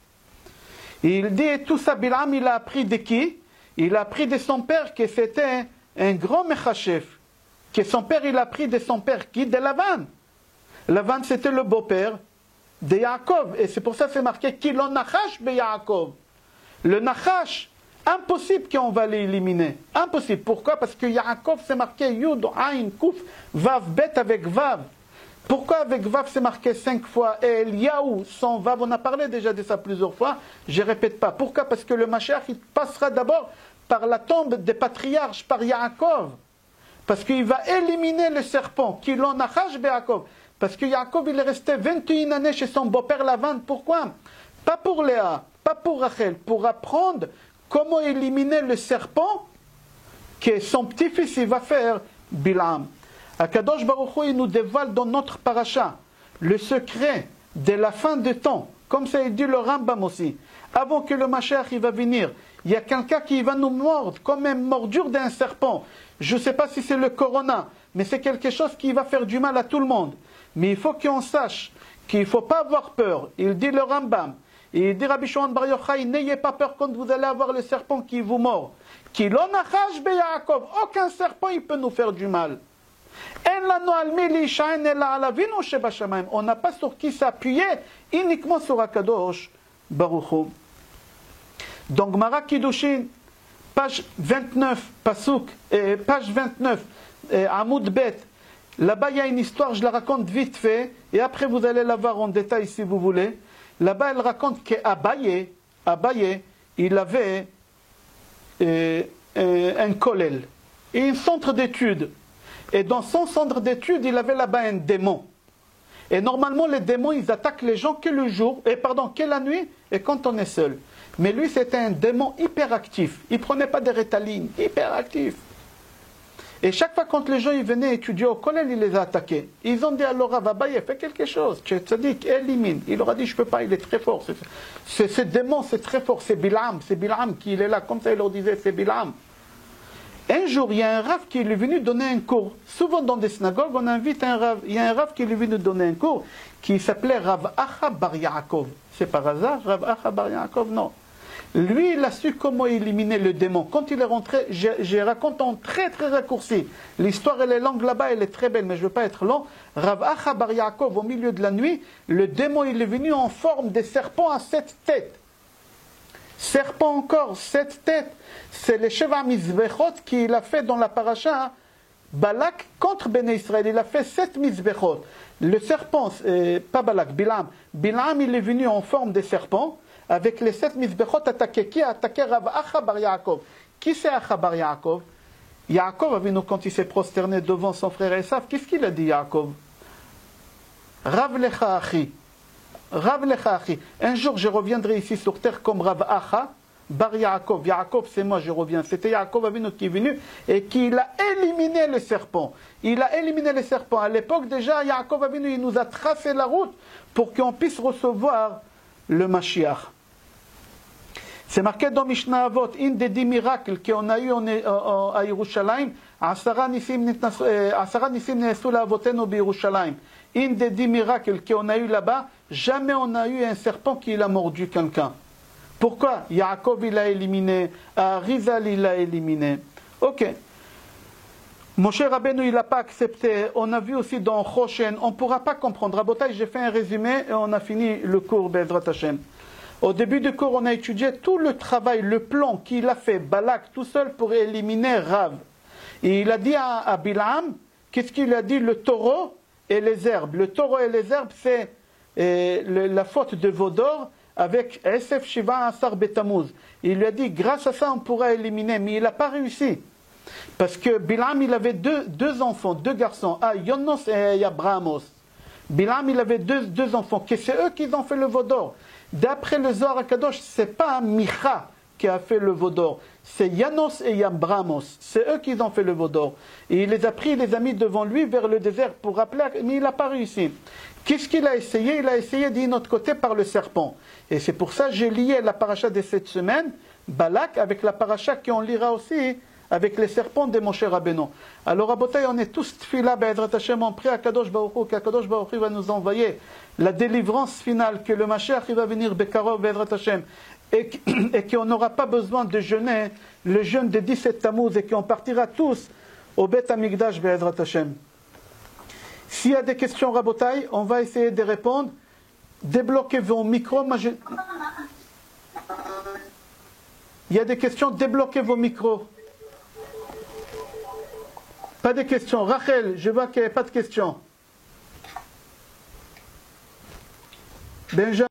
[SPEAKER 1] Il dit, tout ça, Bilam, il a appris de qui? Il a appris de son père, que c'était un grand Mechachef. Que son père, il a appris de son père, qui? De Lavan. Lavan, c'était le beau-père de Yaakov. Et c'est pour ça que c'est marqué, Kilo Nachash be Yaakov. Le Nachash, impossible qu'on va l'éliminer. Impossible. Pourquoi? Parce que Yaakov, c'est marqué Yud, Ain, Kuf, Vav, Bet avec Vav. Pourquoi avec Vav c'est marqué 5 fois et Eliaou sans Vav? On a parlé déjà de ça plusieurs fois, je ne répète pas. Pourquoi? Parce que le Mashiach il passera d'abord par la tombe des patriarches, par Yaakov. Parce qu'il va éliminer le serpent, qui l'on Nachash be Yaakov. Parce que Yaakov il est resté 21 années chez son beau-père Lavan. Pourquoi? Pas pour Léa, pas pour Rachel, pour apprendre comment éliminer le serpent que son petit-fils il va faire Bilam. Akadosh Baruch Hu, il nous dévoile dans notre paracha le secret de la fin des temps, comme ça il dit le Rambam aussi. Avant que le Mashiach il va venir, il y a quelqu'un qui va nous mordre comme une mordure d'un serpent. Je ne sais pas si c'est le corona, mais c'est quelque chose qui va faire du mal à tout le monde. Mais il faut qu'on sache qu'il ne faut pas avoir peur. Il dit le Rambam, il dit Rabbi Shimon Bar Yochai, n'ayez pas peur quand vous allez avoir le serpent qui vous mord. Ki lo nachash be Yaakov, aucun serpent il peut nous faire du mal. On n'a pas sur qui s'appuyer, uniquement sur Akadosh Baruch Hu. Donc, Mara Kiddushin, page 29, Pasuk, page 29, Amoud Bet. Là-bas, il y a une histoire, je la raconte vite fait, et après vous allez la voir en détail si vous voulez. Là-bas, elle raconte qu'Abaye, il avait un kollel, et un centre d'études. Et dans son centre d'études, il avait là-bas un démon. Et normalement, les démons, ils attaquent les gens que le jour, que la nuit, et quand on est seul. Mais lui, c'était un démon hyperactif. Il ne prenait pas de rétaline, hyperactif. Et chaque fois quand les gens ils venaient étudier au collège, il les a attaqués. Ils ont dit alors Rav Abaye, fais quelque chose. Tzadik, élimine. Il leur a dit, je ne peux pas, il est très fort. Ce démon, c'est très fort. C'est Bilam qui est là. Comme ça, il leur disait, c'est Bilam. Un jour, il y a un Rav qui est venu donner un cours. Souvent dans des synagogues, on invite un Rav. Il y a un Rav qui est venu donner un cours qui s'appelait Rav Acha Bar Yaakov. C'est par hasard, Rav Acha Bar Yaakov? Non. Lui, il a su comment éliminer le démon. Quand il est rentré, je raconte en très très raccourci. L'histoire, elle est longue là-bas, elle est très belle, mais je ne veux pas être long. Rav Acha Bar Yaakov, au milieu de la nuit, le démon, il est venu en forme de serpent à 7 têtes. Serpent encore, 7 têtes. C'est les Sheva Mizbechot qu'il a fait dans la paracha Balak contre Béné Israël. Il a fait 7 Mizbechot. Le serpent, pas Balak, Bilam. Bilam, il est venu en forme de serpent. Avec les 7 Mizbechot attaqués. Qui a attaqué Rav Acha Bar Yaakov? Qui c'est Acha Bar Yaakov? Yaakov, quand il s'est prosterné devant son frère Esav, qu'est-ce qu'il a dit Yaakov? Rav lecha achi. Rav lecha achi. Un jour, je reviendrai ici sur terre comme Rav Acha, Bar Yaakov. Yaakov, c'est moi, je reviens. C'était Yaakov Avinu qui est venu et qui a éliminé le serpent. Il a éliminé le serpent. À l'époque, déjà, Yaakov Avinu, il nous a tracé la route pour qu'on puisse recevoir le Mashiach. C'est marqué dans Mishnah Avot, une des 10 miracles qu'on a eu à Yerushalayim, Asara Nisim Nesu Lavotenu Yerushalayim. Une des 10 miracles qu'on a eu là-bas, jamais on a eu un serpent qui a mordu quelqu'un. Pourquoi? Yaakov il a éliminé, Arizal il a éliminé. Ok. Moshe Rabbeinu il n'a pas accepté. On a vu aussi dans Choshen, on ne pourra pas comprendre. Rabotai, j'ai fait un résumé et on a fini le cours Be'ezrat Hashem. Au début du cours, on a étudié tout le travail, le plan qu'il a fait, Balak, tout seul pour éliminer Rav. Et il a dit à Bilam, qu'est-ce qu'il a dit? Le taureau et les herbes. Le taureau et les herbes, c'est la faute de Vaudor avec Esef Shiva Asar Betamuz. Il lui a dit, grâce à ça, on pourra éliminer, mais il n'a pas réussi. Parce que Bilam, il avait deux enfants, deux garçons, Yonos et Abrahamos. Bilam, il avait deux enfants, que c'est eux qui ont fait le Vaudor. D'après le Zohar HaKadosh, ce n'est pas Micha qui a fait le Vaudor, c'est Yanos et Yabramos. C'est eux qui ont fait le Vaudor. Et il les a pris, il les a mis devant lui vers le désert pour rappeler, mais il n'a pas réussi. Qu'est-ce qu'il a essayé? Il a essayé d'un autre côté par le serpent. Et c'est pour ça que j'ai lié la paracha de cette semaine, Balak, avec la paracha qu'on lira aussi, avec les serpents de Moshe Rabbeinu. Alors, Rabotai, on est tous tfila, Be'ezrat Hashem, on prie à Kadosh Baruch Hu, qu'Akadosh Baruch Hu va nous envoyer la délivrance finale, que le Mashiach va venir Bekarov, Be'ezrat Hashem, et qu'on n'aura pas besoin de jeûner le jeûne de 17 Tammuz, et qu'on partira tous au Bet Hamikdash, Be'ezrat Hashem. S'il y a des questions, Rabotai, on va essayer de répondre. Débloquez vos micros. Il y a des questions, débloquez vos micros. Pas de questions. Rachel, je vois qu'il n'y a pas de questions. Benjamin.